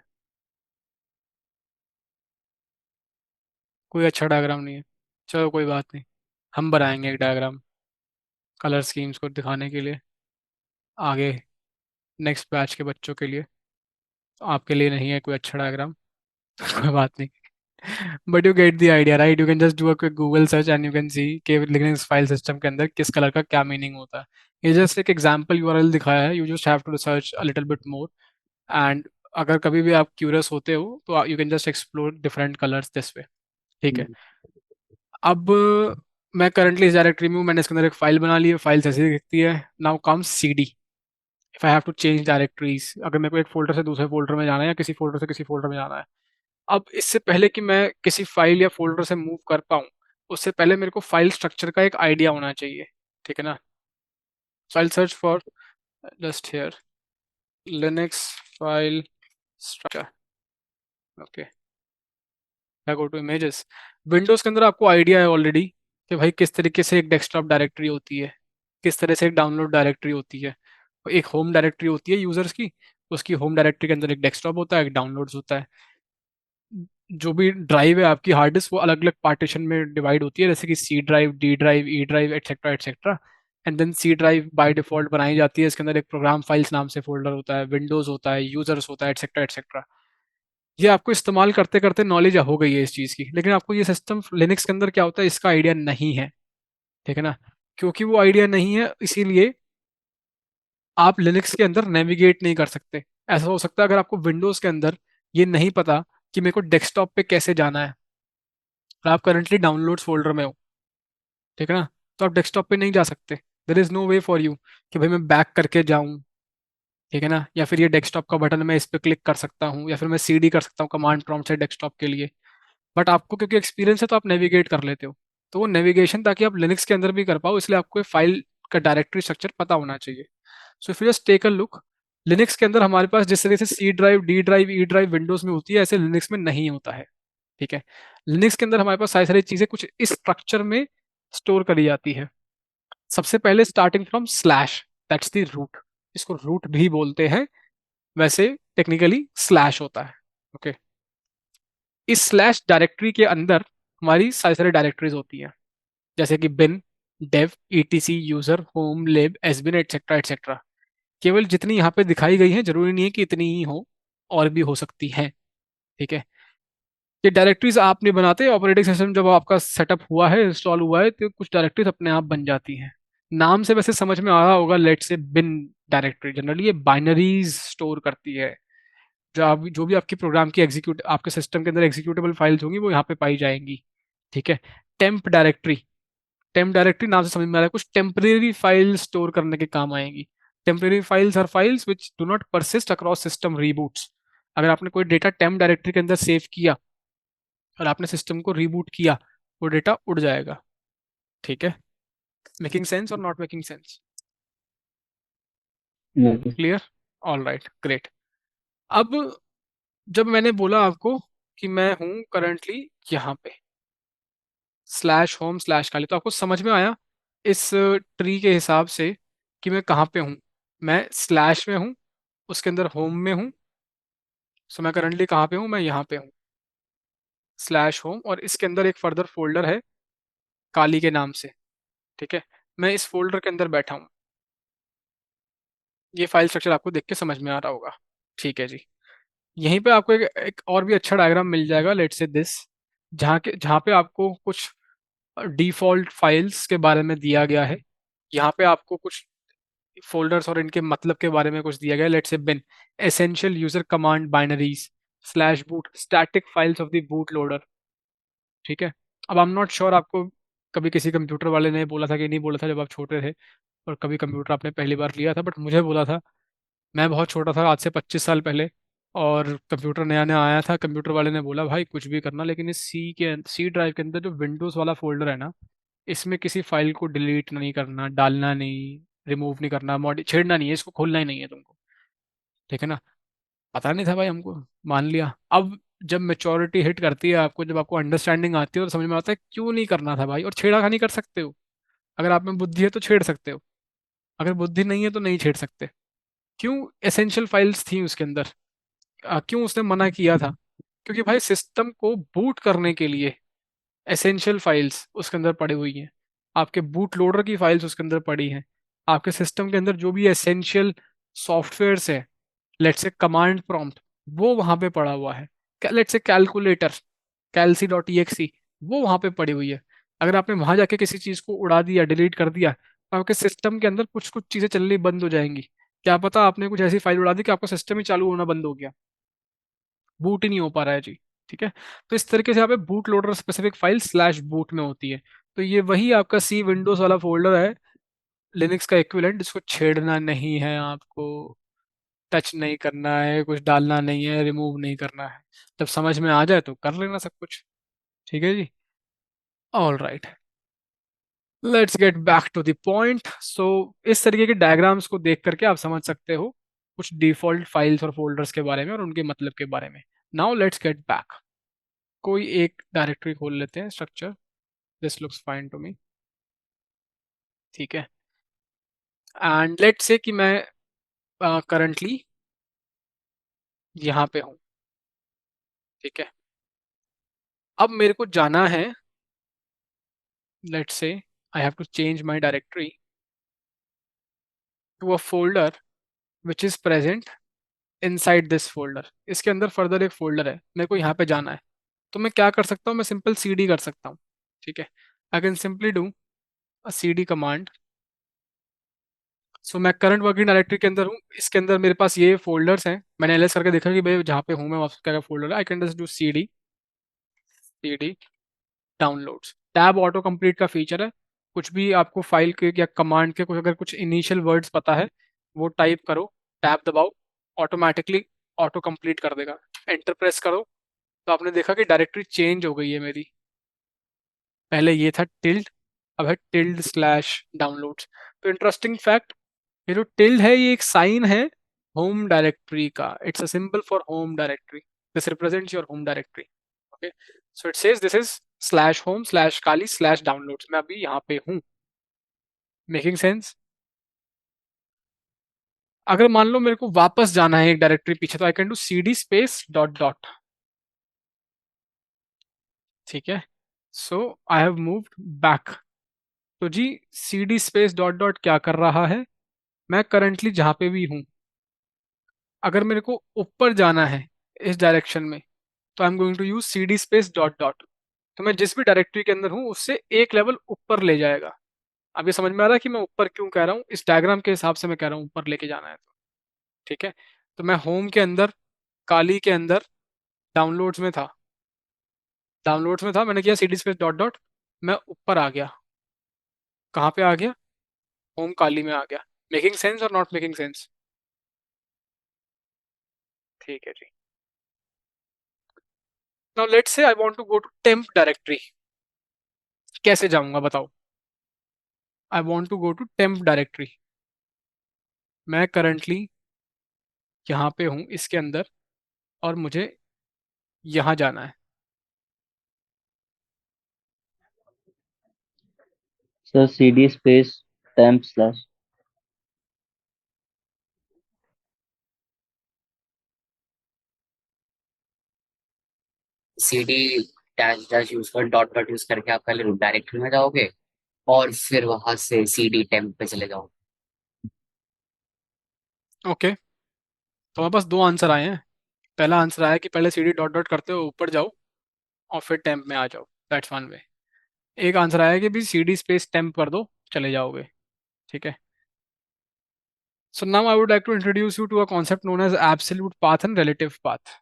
कोई अच्छा डायग्राम नहीं है। चलो कोई बात नहीं, हम बनाएंगे एक डायग्राम। कलर स्कीम्स को दिखाने के लिए आगे नेक्स्ट बैच के बच्चों के लिए। आपके लिए नहीं है कोई अच्छा डायग्राम कोई बात नहीं, but you get the idea right. You can just do a quick Google search and you can see कि लिनक्स फाइल सिस्टम के अंदर किस कलर का क्या मीनिंग होता है। ये जस्ट एक एग्जांपल यूआरएल दिखाया है, you just have to research a little bit more. And अगर कभी भी आप क्यूरियस होते हो तो you can just explore different colours this way. ठीक है। अब मैं करंटली इस डायरेक्टरी में हूँ, मैंने इसके अंदर एक फाइल बना ली है, फाइल ऐसी दिखती है। Now comes CD. If I have to change directories, अगर मेरे को एक फोल्डर से दूसरे फोल्डर में जाना है या किसी फोल्डर से किसी फोल्डर में जाना है, अब इससे पहले कि मैं किसी फाइल या फोल्डर से मूव कर पाऊँ, उससे पहले मेरे को फाइल स्ट्रक्चर का एक आइडिया होना चाहिए। ठीक है ना। So I search for just here Linux file structure. Okay, मैं गो टू इमेजेस। विंडोज के अंदर आपको आइडिया है ऑलरेडी कि भाई किस तरीके से एक डेस्कटॉप डायरेक्टरी होती है, किस तरह से एक डाउनलोड डायरेक्टरी होती है। एक होम डायरेक्टरी होती है यूजर्स की, उसकी होम डायरेक्टरी के अंदर एक डेस्कटॉप होता है, एक डाउनलोड्स होता है। जो भी ड्राइव है आपकी हार्ड डिस्क, वो अलग अलग पार्टीशन में डिवाइड होती है, जैसे कि C drive, D drive, E drive, etcetera etcetera. And then C drive by default बनाई जाती है, इसके अंदर एक प्रोग्राम फाइल्स नाम से फोल्डर होता है, विंडोज होता है, यूजर्स होता है, एटसेट्रा एटसेट्रा। ये आपको इस्तेमाल करते करते नॉलेज हो गई है इस चीज़ की, लेकिन आपको ये सिस्टम लिनक्स के अंदर क्या होता है इसका आइडिया नहीं है। ठीक है ना। क्योंकि वो आइडिया नहीं है इसीलिए आप लिनक्स के अंदर नेविगेट नहीं कर सकते। ऐसा हो सकता है अगर आपको विंडोज के अंदर ये नहीं पता कि मेरे को डेस्कटॉप पे कैसे जाना है, और आप करंटली डाउनलोड्स फोल्डर में हो, ठीक है ना, तो आप डेस्कटॉप पे नहीं जा सकते। There is no way for you कि भाई मैं बैक करके जाऊं, ठीक है ना, या फिर ये डेस्कटॉप का बटन मैं इस पे क्लिक कर सकता हूँ, या फिर मैं सीडी कर सकता हूँ कमांड प्रॉम्प्ट से डेस्कटॉप के लिए। बट आपको क्योंकि एक्सपीरियंस है तो आप नेविगेट कर लेते हो। तो वो नेविगेशन ताकि आप लिनक्स के अंदर भी कर पाओ, इसलिए आपको फाइल का डायरेक्टरी स्ट्रक्चर पता होना चाहिए। So if you just take a look, Linux के अंदर हमारे पास जिस तरह से C drive, D drive, E drive Windows में होती है, ऐसे लिनक्स में नहीं होता है। ठीक है। लिनक्स के अंदर हमारे पास सारी सारी चीजें कुछ इस स्ट्रक्चर में स्टोर करी जाती है। सबसे पहले starting from slash, that's the root. इसको रूट भी बोलते हैं, वैसे टेक्निकली स्लैश होता है। ओके। इस स्लैश डायरेक्टरी के अंदर हमारी सारी सारी डायरेक्टरीज होती हैं, जैसे कि बिन, डेव, ईटीसी, यूजर, होम, लिब, एसबिन, एटसेट्रा एटसेट्रा। केवल जितनी यहाँ पे दिखाई गई हैं, जरूरी नहीं है कि इतनी ही हो, और भी हो सकती हैं। ठीक है। ये डायरेक्टरीज आप नहीं बनाते, ऑपरेटिंग सिस्टम जब आपका सेटअप हुआ है, इंस्टॉल हुआ है, तो कुछ डायरेक्टरीज अपने आप बन जाती हैं। नाम से वैसे समझ में आ रहा होगा, लेट से बिन डायरेक्टरी जनरली ये बाइनरीज स्टोर करती है। जो भी आपकी प्रोग्राम की एग्जीक्यूट आपके सिस्टम के अंदर एग्जीक्यूटेबल फाइल्स होंगी वो यहाँ पे पाई जाएंगी। ठीक है। टेम्प डायरेक्टरी, टेम्प डायरेक्टरी नाम से समझ में आ रहा है कुछ टेम्परेरी फाइल स्टोर करने के काम आएंगी। Temporary files are files which do not persist across system reboots. अगर आपने कोई डेटा टेम्प डायरेक्टरी के अंदर सेव किया और आपने सिस्टम को रीबूट किया, वो डेटा उड़ जाएगा। ठीक है। मेकिंग सेंस और not making sense? Clear? All right, great. अब जब मैंने बोला आपको कि मैं हूं करंटली यहाँ पे स्लैश होम स्लैश खाली, तो आपको समझ में आया इस ट्री के हिसाब से कि मैं कहाँ पे हूँ। मैं स्लैश में हूँ, उसके अंदर होम में हूँ। सो मैं करंटली कहाँ पे हूँ, मैं यहाँ पे हूँ स्लैश होम, और इसके अंदर एक फर्दर फोल्डर है काली के नाम से। ठीक है। मैं इस फोल्डर के अंदर बैठा हूँ। ये फाइल स्ट्रक्चर आपको देख के समझ में आ रहा होगा। ठीक है जी। यहीं पे आपको एक और भी अच्छा डायग्राम मिल जाएगा, लेट से दिस, जहाँ पे आपको कुछ डिफॉल्ट फाइल्स के बारे में दिया गया है। यहाँ पे आपको कुछ फोल्डर्स और इनके मतलब के बारे में कुछ दिया गया है। Let's say bin essential user command binaries slash boot static files of the boot loader. ठीक है। अब आई एम नॉट श्योर आपको कभी किसी कंप्यूटर वाले ने बोला था कि नहीं बोला था जब आप छोटे थे, और कभी कंप्यूटर आपने पहली बार लिया था, बट मुझे बोला था। मैं बहुत छोटा था, आज से 25 साल पहले, और कंप्यूटर नया नया आया था। कंप्यूटर वाले ने बोला भाई कुछ भी करना, लेकिन इस सी ड्राइव के अंदर जो विंडोज़ वाला फोल्डर है ना, इसमें किसी फाइल को डिलीट नहीं करना, डालना नहीं, रिमूव नहीं करना, मॉडि छेड़ना नहीं है, इसको खोलना ही नहीं है तुमको। ठीक है ना। पता नहीं था भाई हमको, मान लिया। अब जब मेच्योरिटी हिट करती है आपको, जब आपको अंडरस्टैंडिंग आती है, तो समझ में आता है क्यों नहीं करना था भाई। और छेड़ाखानी कर सकते हो, अगर आप में बुद्धि है तो छेड़ सकते हो, अगर बुद्धि नहीं है तो नहीं छेड़ सकते। क्यों? एसेंशियल फाइल्स थी उसके अंदर। क्यों उसने मना किया था? क्योंकि भाई सिस्टम को बूट करने के लिए एसेंशियल फाइल्स उसके अंदर पड़ी हुई हैं। आपके बूट लोडर की फाइल्स उसके अंदर पड़ी हैं, आपके सिस्टम के अंदर जो भी एसेंशियल सॉफ्टवेयर्स है, लेट्स से कमांड प्रॉम्प्ट, वो वहां पे पड़ा हुआ है। Let's say calculator, calc dot E X, वो वहां पे पड़ी हुई है। अगर आपने वहां जाके किसी चीज को उड़ा दिया, डिलीट कर दिया, तो आपके सिस्टम के अंदर कुछ कुछ चीजें चलनी बंद हो जाएंगी। क्या पता आपने कुछ ऐसी फाइल उड़ा दी कि आपका सिस्टम ही चालू होना बंद हो गया, बूट ही नहीं हो पा रहा है जी। ठीक है, तो इस तरीके से यहाँ पे boot loader specific file slash boot में होती है। तो ये वही आपका सी विंडोज वाला फोल्डर है, लिनक्स का इक्विवेलेंट, जिसको छेड़ना नहीं है आपको, टच नहीं करना है, कुछ डालना नहीं है, रिमूव नहीं करना है। जब समझ में आ जाए तो कर लेना सब कुछ। ठीक है जी, all right, let's get back to the point. So इस तरीके के डायग्राम्स को देख करके आप समझ सकते हो कुछ डिफॉल्ट फाइल्स और फोल्डर्स के बारे में और उनके मतलब के बारे में। नाउ लेट्स गेट बैक, कोई एक डायरेक्टरी खोल लेते हैं, structure, this looks fine to me. ठीक है, एंड लेट्स से कि मैं करंटली यहाँ पे हूँ। ठीक है, अब मेरे को जाना है, let's say I have to change my directory to a folder which is present inside this folder. इसके अंदर फर्दर एक फोल्डर है, मेरे को यहाँ पे जाना है। तो मैं क्या कर सकता हूँ, मैं सिंपल cd कर सकता हूँ। ठीक है, I can simply do a cd command. So मैं करंट वर्किंग डायरेक्टरी के अंदर हूँ, इसके अंदर मेरे पास ये फोल्डर्स हैं। मैंने एलएस करके देखा कि भाई जहाँ पे हूँ मैं, वापस क्या क्या फोल्डर है। I can just do cd downloads. Tab auto complete का फीचर है, कुछ भी आपको फाइल के या कमांड के कुछ अगर कुछ इनिशियल वर्ड्स पता है, वो टाइप करो, टैब दबाओ, ऑटोमेटिकली ऑटो कंप्लीट कर देगा। एंटर प्रेस करो तो आपने देखा कि डायरेक्टरी चेंज हो गई है मेरी। पहले ये था टिल्ड, अब है टिल्ड स्लैश डाउनलोड्स। तो इंटरेस्टिंग फैक्ट, ये जो टिल्ड है ये एक साइन है होम डायरेक्टरी का, it's a symbol for home directory, this represents your home directory. Okay, so it says this is slash home slash Kali slash downloads, मैं अभी यहाँ पे हूँ। Making sense? अगर मान लो मेरे को वापस जाना है एक डायरेक्टरी पीछे, तो आई can do cd space dot dot. ठीक है, सो आई हैव मूव्ड बैक। तो जी cd स्पेस डॉट डॉट क्या कर रहा है, मैं करंटली जहाँ पे भी हूँ, अगर मेरे को ऊपर जाना है इस डायरेक्शन में, तो I am going to use cd space dot dot. तो मैं जिस भी डायरेक्टरी के अंदर हूँ उससे एक लेवल ऊपर ले जाएगा। अब ये समझ में आ रहा है कि मैं ऊपर क्यों कह रहा हूँ, इस डायग्राम के हिसाब से मैं कह रहा हूँ ऊपर लेके जाना है तो। ठीक है, तो मैं होम के अंदर, काली के अंदर, डाउनलोड्स में था, मैंने किया cd स्पेस डॉट डॉट, मैं ऊपर आ गया। कहाँ पे आ गया? होम काली में आ गया। मेकिंग सेंस और नॉट मेकिंग सेंस? ठीक है जी। Now let's say I want to go to temp directory, कैसे जाऊंगा बताओ? I want to go to temp directory, मैं करंटली यहाँ पे हूँ इसके अंदर, और मुझे यहाँ जाना है। Sir cd space temp slash. cd dash dash use कर, डॉट डॉट यूज करके आप पहले रूट डायरेक्टरी में जाओगे और फिर वहां से cd टेम्प पे चले जाओ। ओके, तो हमारे पास दो आंसर आए हैं। पहला आंसर आया कि पहले cd डॉट डॉट करते हो ऊपर जाओ और फिर टेम्प में आ जाओ, दैट्स वन वे। एक आंसर आया कि भी cd स्पेस टेम्प कर दो, चले जाओगे। ठीक है, so now I would like to introduce you to a concept known as absolute path and relative path.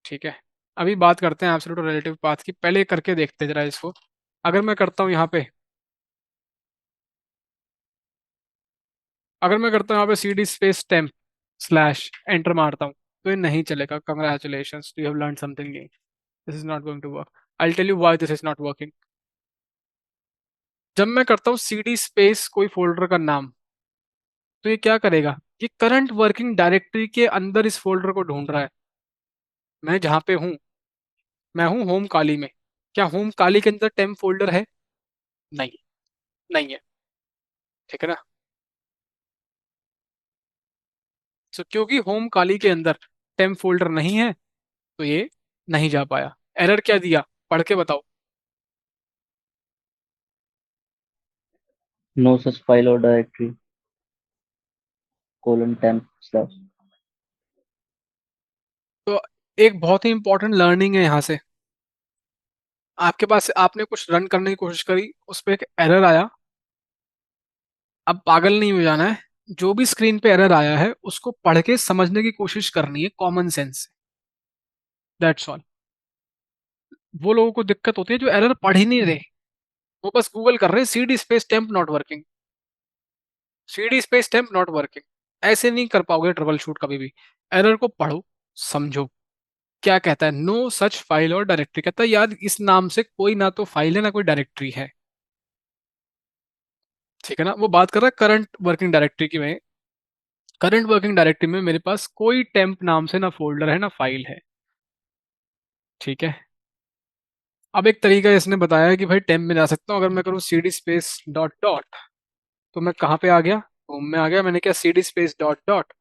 ठीक है, अभी बात करते हैं एब्सोल्यूट और रिलेटिव पाथ की, पहले करके देखते हैं जरा इसको। अगर मैं करता हूँ यहाँ पे, अगर मैं करता हूँ यहाँ पे cd space temp slash enter मारता हूँ, तो ये नहीं चलेगा। Congratulations, you have learn something new, this is not going to work. I tell you why this is not working. जब मैं करता हूँ cd स्पेस कोई फोल्डर का नाम, तो ये क्या करेगा, ये करंट वर्किंग डायरेक्टरी के अंदर इस फोल्डर को ढूंढ रहा है। मैं जहाँ पे हूँ, मैं हूँ होम काली में, क्या होम काली के अंदर टेम्प फोल्डर है? नहीं, नहीं है। ठीक है ना? तो क्योंकि होम काली के अंदर टेम्प फोल्डर नहीं है, तो ये नहीं जा पाया। एरर क्या दिया, पढ़ के बताओ। No such file or directory: :temp/. तो एक बहुत ही इंपॉर्टेंट लर्निंग है यहाँ से। आपके पास आपने कुछ रन करने की कोशिश करी, उस पर एक एरर आया। अब पागल नहीं हो जाना है, जो भी स्क्रीन पे एरर आया है उसको पढ़ के समझने की कोशिश करनी है कॉमन सेंस से। That's all. वो लोगों को दिक्कत होती है जो एरर पढ़ ही नहीं रहे, वो बस गूगल कर रहे हैं CD space temp not working, CD space temp not working. ऐसे नहीं कर पाओगे ट्रबल शूट कभी भी। एरर को पढ़ो, समझो क्या कहता है। नो सच फाइल और डायरेक्टरी, कहता है यार इस नाम से कोई ना तो फाइल है ना कोई डायरेक्टरी है। ठीक है ना, वो बात कर रहा है करंट वर्किंग डायरेक्टरी की। मैं करंट वर्किंग डायरेक्टरी में मेरे पास कोई टेम्प नाम से ना फोल्डर है ना फाइल है। ठीक है। अब एक तरीका इसने बताया है कि भाई टेम्प में जा सकता हूँ, अगर मैं करूँ सीडी स्पेस डॉट डॉट, तो मैं कहाँ पे आ गया, होम में आ गया। मैंने क्या सीडी स्पेस डॉट डॉट,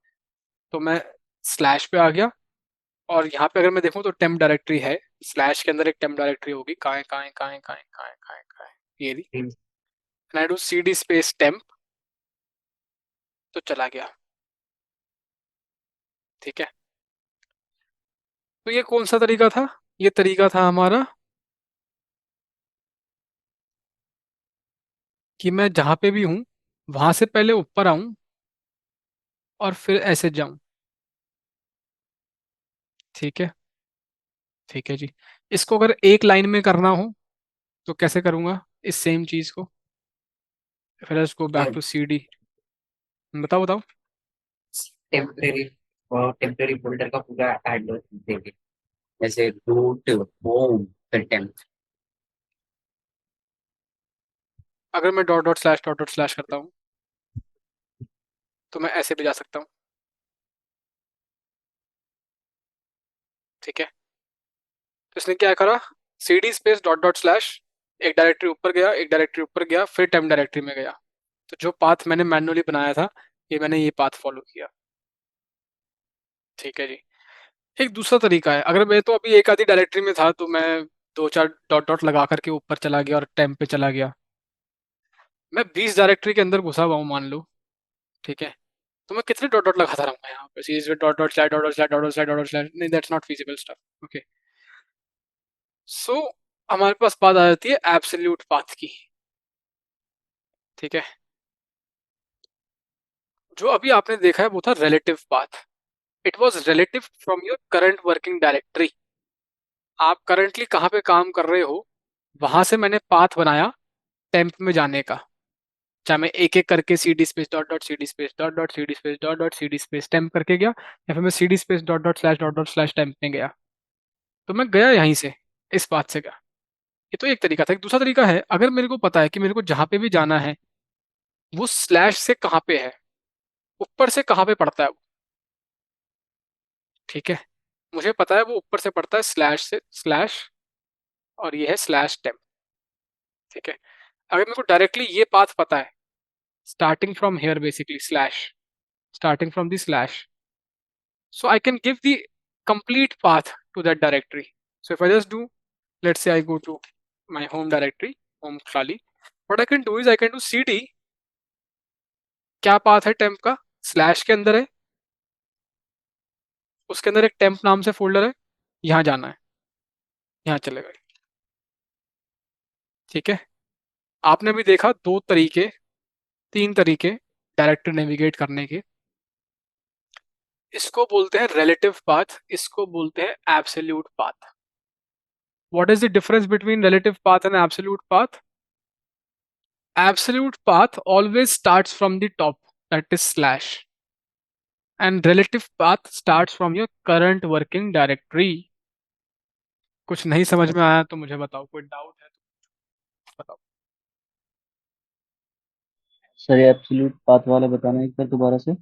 तो मैं स्लैश पे आ गया। और यहाँ पे अगर मैं देखूँ तो टेम्प डायरेक्टरी है, स्लैश के अंदर एक टेम्प डायरेक्टरी होगी, कहाँ कहाँ कहाँ कहाँ कहाँ कहाँ कहाँ, ये रही। I do CD space temp, तो चला गया। ठीक है। तो ये कौन सा तरीका था, ये तरीका था हमारा कि मैं जहाँ पे भी हूँ वहां से पहले ऊपर आऊं और फिर ऐसे जाऊं। ठीक है। ठीक है जी। इसको अगर एक लाइन में करना हो तो कैसे करूंगा इस सेम चीज को। फिर इसको बैक टू सी डी। बताओ बताओ। टेम्परेरी टेम्परेरी फोल्डर का पूरा एड्रेस देंगे, जैसे रूट होम फिर टेम्प। अगर मैं डॉट डॉट स्लैश करता हूँ तो मैं ऐसे भी जा सकता हूँ। ठीक है। तो इसने क्या करा, C D space dot dot slash, एक डायरेक्टरी ऊपर गया, एक डायरेक्टरी ऊपर गया, फिर टेम्प डायरेक्टरी में गया। तो जो पाथ मैंने मैन्युअली बनाया था, ये मैंने ये पाथ फॉलो किया। ठीक है जी। एक दूसरा तरीका है, अगर मैं तो अभी एक आधी डायरेक्टरी में था तो मैं दो चार डॉट डॉट लगा करके ऊपर चला गया और टेम्प पे चला गया। मैं 20 डायरेक्टरी के अंदर घुसा हुआ हूँ मान लो। ठीक है। तो मैं कितने डॉट डॉट लगाता रहूंगा यहाँ पे, सीरीज में dot dot slash dot dot slash dot dot slash dot dot slash, नहीं that's not feasible stuff. Okay. So हमारे पास बात आ जाती है एब्सोल्यूट पाथ की। ठीक है। जो अभी आपने देखा है वो था relative path. It was relative from your current working directory. आप करंटली कहाँ पे काम कर रहे हो, वहां से मैंने पाथ बनाया टेम्प में जाने का। चाहे मैं एक एक करके C D space dot dot C D space dot dot C D space dot dot C D space temp करके गया, या फिर मैं C D space dot dot slash temp में गया। तो मैं गया यहीं से, इस बात से गया। ये तो एक तरीका था। एक दूसरा तरीका है, अगर मेरे को पता है कि मेरे को जहां पे भी जाना है वो स्लैश से कहाँ पे है, ऊपर से कहाँ पे पड़ता है वो। ठीक है। मुझे पता है वो ऊपर से पड़ता है स्लैश से, स्लैश, और ये है स्लैश टेम्प। ठीक है। अगर मेरे को डायरेक्टली ये पाथ पता है, starting from here basically slash, starting from the slash, so I can give the complete path to that directory. So if I just do, let's say I go to my home directory, home खाली, what I can do is I can do cd, क्या path है temp का, slash के अंदर है, उसके अंदर एक टेम्प नाम से फोल्डर है, यहाँ जाना है, यहाँ चले गए। ठीक है। आपने भी देखा दो तरीके, तीन तरीके डायरेक्टरी नेविगेट करने के। इसको बोलते हैं रिलेटिव पाथ, इसको बोलते हैं absolute path. What is the difference between relative path and absolute path? Absolute path always starts from the top, that is slash, and relative path starts from your current working directory. कुछ नहीं समझ में आया तो मुझे बताओ, कोई doubt है तो बताओ। सर ये एब्सोल्यूट पाथ वाला बताना एक बार दोबारा से।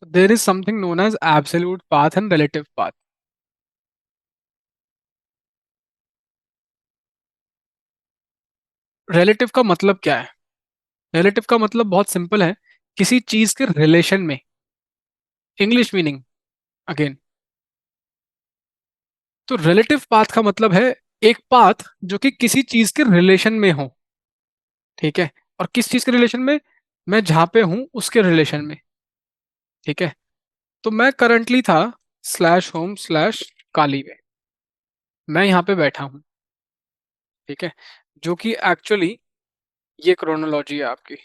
So there is something known as absolute path and relative path. Relative का मतलब क्या है? रिलेटिव का मतलब बहुत सिंपल है किसी चीज के रिलेशन में, इंग्लिश मीनिंग अगेन। तो रिलेटिव पाथ का मतलब है एक पाथ जो कि किसी चीज के रिलेशन में हो, ठीक है। और किस चीज के रिलेशन में? मैं जहां पे हूं उसके रिलेशन में, ठीक है। तो मैं करंटली था स्लैश होम स्लैश काली में, मैं यहाँ पे बैठा हूँ, ठीक है। जो कि एक्चुअली ये क्रोनोलॉजी है आपकी,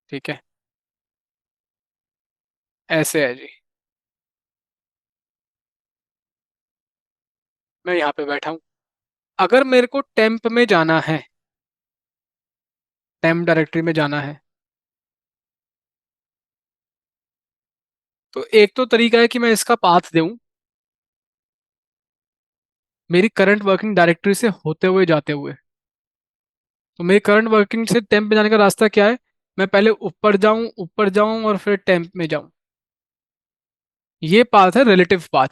ठीक है। ऐसे है जी, मैं यहाँ पे बैठा हूँ। अगर मेरे को टेम्प में जाना है, टेम्प डायरेक्टरी में जाना है, तो एक तो तरीका है कि मैं इसका पाथ दूं मेरी करंट वर्किंग डायरेक्टरी से होते हुए जाते हुए। तो मेरी करंट वर्किंग से टेम्प में जाने का रास्ता क्या है? मैं पहले ऊपर जाऊं और फिर टेम्प में जाऊं। ये पाथ है relative path.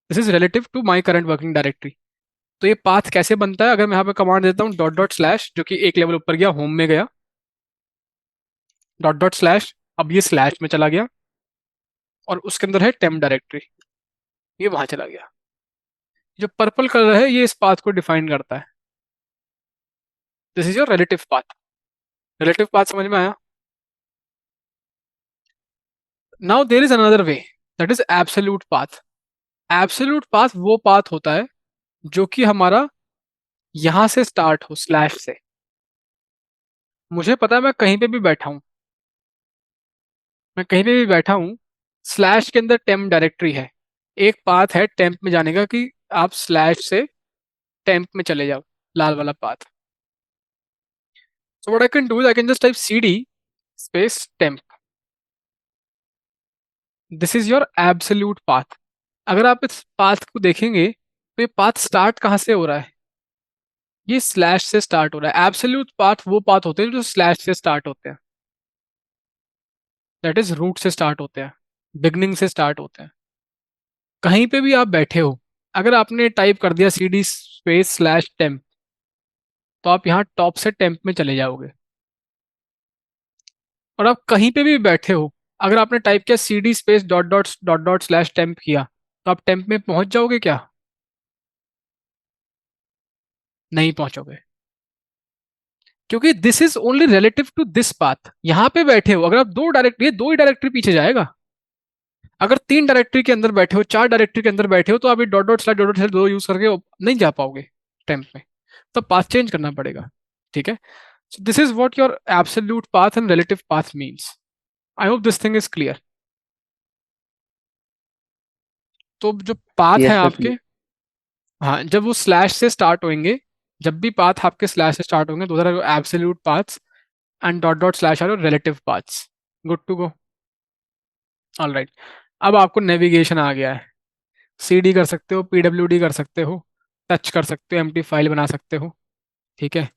This is relative to my current working directory. तो ये पाथ कैसे बनता है? अगर मैं यहाँ पे कमांड देता हूँ डॉट डॉट स्लैश, जो कि एक लेवल ऊपर गया, होम में गया, डॉट डॉट स्लैश, अब ये स्लैश में चला गया, और उसके अंदर है टेम्प डायरेक्टरी, ये वहां चला गया। जो पर्पल कलर है ये इस पाथ को डिफाइन करता है। This is your relative path. Relative path समझ में आया? Now there is another way, that is absolute path. Absolute path वो पाथ होता है जो कि हमारा यहां से स्टार्ट हो, स्लैश से। मुझे पता है मैं कहीं पे भी बैठा हूं, मैं कहीं पे भी बैठा हूं, स्लैश के अंदर टेम्प डायरेक्टरी है। एक पाथ है टेम्प में जाने का कि आप स्लैश से टेम्प में चले जाओ, लाल वाला path. So what I can do is I can just type cd space temp. This is your absolute path. अगर आप इस पाथ को देखेंगे तो ये पाथ स्टार्ट कहाँ से हो रहा है? ये स्लैश से स्टार्ट हो रहा है। एब्सोल्यूट पाथ वो पाथ होते हैं जो स्लैश से स्टार्ट होते हैं, दैट इज रूट से स्टार्ट होते हैं, बिगनिंग से स्टार्ट होते हैं। कहीं पे भी आप बैठे हो, अगर आपने टाइप कर दिया cd स्पेस स्लैश टेम्प, तो आप यहाँ टॉप से टेम्प में चले जाओगे। और आप कहीं पे भी बैठे हो, अगर आपने टाइप किया cd space dot dot slash temp किया, तो आप टेम्प में पहुंच जाओगे क्या? नहीं पहुंचोगे, क्योंकि this is only relative to this path. यहां पे बैठे हो, अगर आप दो ही डायरेक्टरी पीछे जाएगा। अगर तीन डायरेक्टरी के अंदर बैठे हो, चार डायरेक्टरी के अंदर बैठे हो, तो आप ये डॉट डॉट स्लैश दो यूज करके नहीं जा पाओगे टेम्प में, तो पाथ चेंज करना पड़ेगा, ठीक है। So this is what your absolute path and relative path means. I hope this thing is clear. तो जो पाथ है यस सर, आपके, क्लियर। हाँ, जब वो स्लैश से स्टार्ट होंगे, जब भी पाथ आपके स्लैश से स्टार्ट होंगे, those are absolute paths, and dot dot slash are relative paths. Good to go. All right, अब आपको नेविगेशन आ गया है। सीडी कर सकते हो, पीडब्ल्यूडी कर सकते हो, टच कर सकते हो, एम्प्टी फाइल बना सकते हो, ठीक है।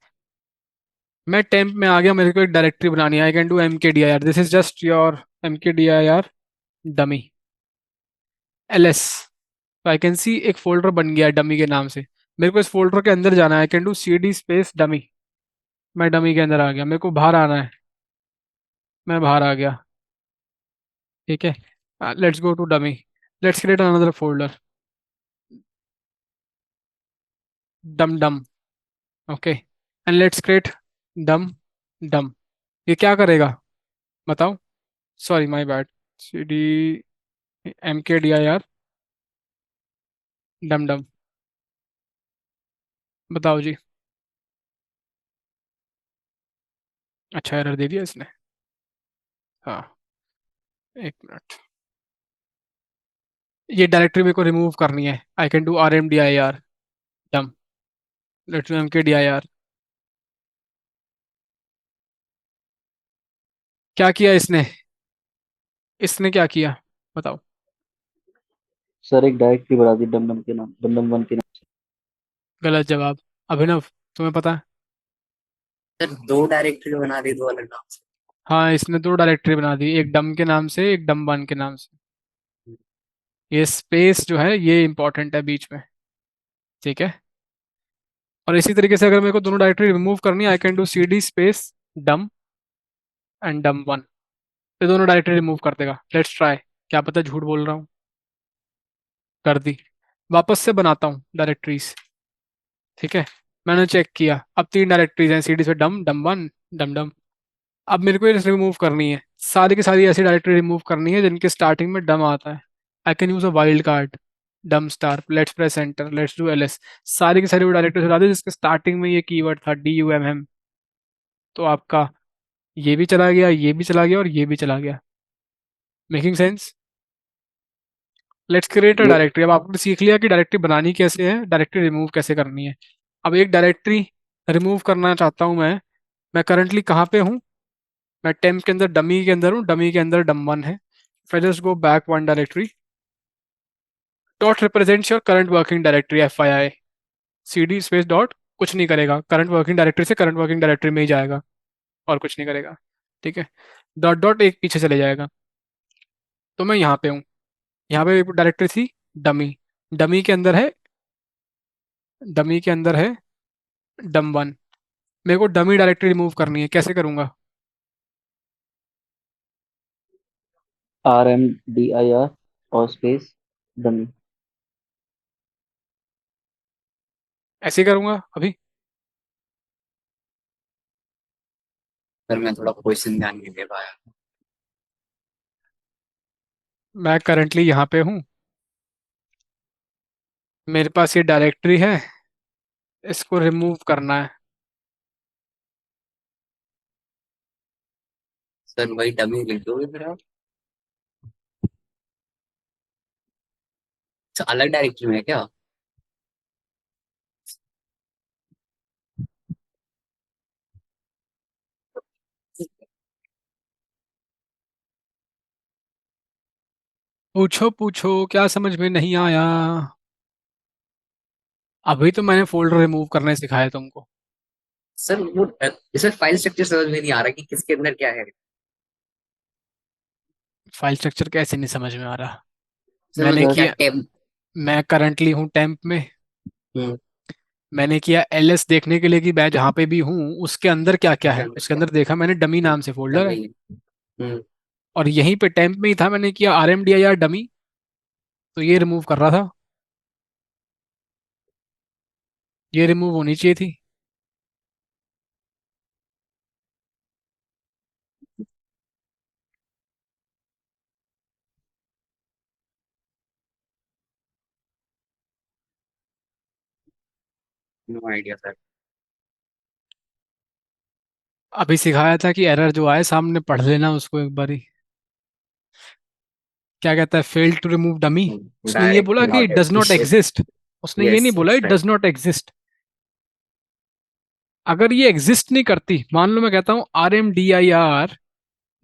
मैं टेम्प में आ गया, मेरे को एक डायरेक्टरी बनानी है। I can do M K D I R, this is just your M K D I R dummy ls। तो आई कैन सी एक फोल्डर बन गया डमी के नाम से। मेरे को इस फोल्डर के अंदर जाना है, I can do cd space dummy. मैं डमी के अंदर आ गया, मेरे को बाहर आना है, मैं बाहर आ गया, ठीक है। Let's go to dummy, let's create another folder, डम डम, ओके, एंड लेट्स क्रिएट डम डम। ये क्या करेगा बताओ? Sorry my bad, cd mkdir डम डम। बताओ जी। अच्छा, एरर दे दिया इसने। हाँ, एक मिनट, ये डायरेक्टरी मेरे को रिमूव करनी है। आई कैन डू rmdir डम, लेट्स डू mkdir। क्या किया इसने? इसने क्या किया बताओ? सर एक डायरेक्टरी बना दी डम डम के नाम, डम डम वन के नाम। गलत जवाब। अभिनव, तुम्हें पता है? सर दो डायरेक्टरी बना दी दो अलग नाम से। हाँ, इसने दो डायरेक्टरी बना दी, एक डम के नाम से, एक डम वन के नाम से। ये स्पेस जो है ये इंपॉर्टेंट है बीच में, ठीक है। और इसी तरीके से अगर मेरे को दोनों डायरेक्टरी रिमूव करनी है, I can do cd space डम एंड डम1, ये दोनों डायरेक्टरी रिमूव कर देगा। लेट्स ट्राई, क्या पता झूठ बोल रहा हूँ। कर दी। वापस से बनाता हूँ डायरेक्टरीज। ठीक है, मैंने चेक किया, अब 3 डायरेक्टरीज हैं सीडी से, डम, डम1, डम डम। अब मेरे को ये रिमूव करनी है, सारी की सारी ऐसी डायरेक्टरी रिमूव करनी है जिनके स्टार्टिंग में डम आता है। I can use a wild card, dum star, let's press enter, let's do LS. सारी की सारी वो डायरेक्टरी हटा दी जिसके स्टार्टिंग में ये कीवर्ड था DUMM। तो आपका ये भी चला गया, ये भी चला गया, और ये भी चला गया। Making sense? Let's create a ये डायरेक्टरी। अब आपने सीख लिया कि डायरेक्टरी बनानी कैसे है, डायरेक्टरी रिमूव कैसे करनी है। अब एक डायरेक्टरी रिमूव करना चाहता हूँ मैं करंटली कहाँ पे हूँ? मैं टेम्प के अंदर डमी के अंदर हूँ, डमी के अंदर डम1 है। फिर just go back 1 directory, dot represents your current working directory, FYI। CD space dot कुछ नहीं करेगा, करंट वर्किंग डायरेक्टरी से करंट वर्किंग डायरेक्टरी में ही जाएगा, और कुछ नहीं करेगा। ठीक है, डॉट डॉट एक पीछे चले जाएगा। तो मैं यहाँ पे हूँ, यहाँ पे एक डायरेक्टरी थी डमी, डमी के अंदर है, डमी के अंदर है डम1। मेरे को डमी डायरेक्टरी रिमूव करनी है, कैसे करूंगा? RMDIR और स्पेस डमी। ऐसे ही करूंगा अभी। सर मैं थोड़ा क्वेश्चन ध्यान नहीं दे पाया। मैं करंटली यहाँ पे हूँ, मेरे पास ये डायरेक्टरी है, इसको रिमूव करना है। सर वही डमी लिख दोगे फिर आप? अच्छा, अलग डायरेक्टरी में है क्या? पूछो पूछो, क्या समझ में नहीं आया? अभी तो मैंने फोल्डर रिमूव करने सिखाया तुमको। सर वो सर फाइल स्ट्रक्चर समझ में नहीं आ रहा कि किसके अंदर क्या है। फाइल स्ट्रक्चर कैसे नहीं समझ में आ रहा? सर मैंने मतलब क्या जस्ट किया, टेब? मैं करंटली हूँ टेम्प में। हम्म। मैंने किया LS देखने के लिए कि मैं जहाँ पे भी हूँ उसके अंदर क्या क्या उसके है, अंदर उसके क्या अंदर देखा मैंने डमी है? नाम से फोल्डर है। डमी। हम्म। और यहीं पे टेम्प में ही था, मैंने किया RMDIR डमी, तो ये रिमूव कर रहा था, ये रिमूव होनी चाहिए थी। No idea sir. अभी सिखाया था कि एरर जो आए सामने पढ़ लेना उसको एक बारी। क्या कहता है, फेल्ड टू रिमूव डमी। उसने ये बोला डायरेक्टरी कि not does not appreciate. Exist, उसने ये नहीं यस बोला yes it right. Does not exist. अगर ये एग्जिस्ट नहीं करती, मान लो मैं कहता हूँ RMDIR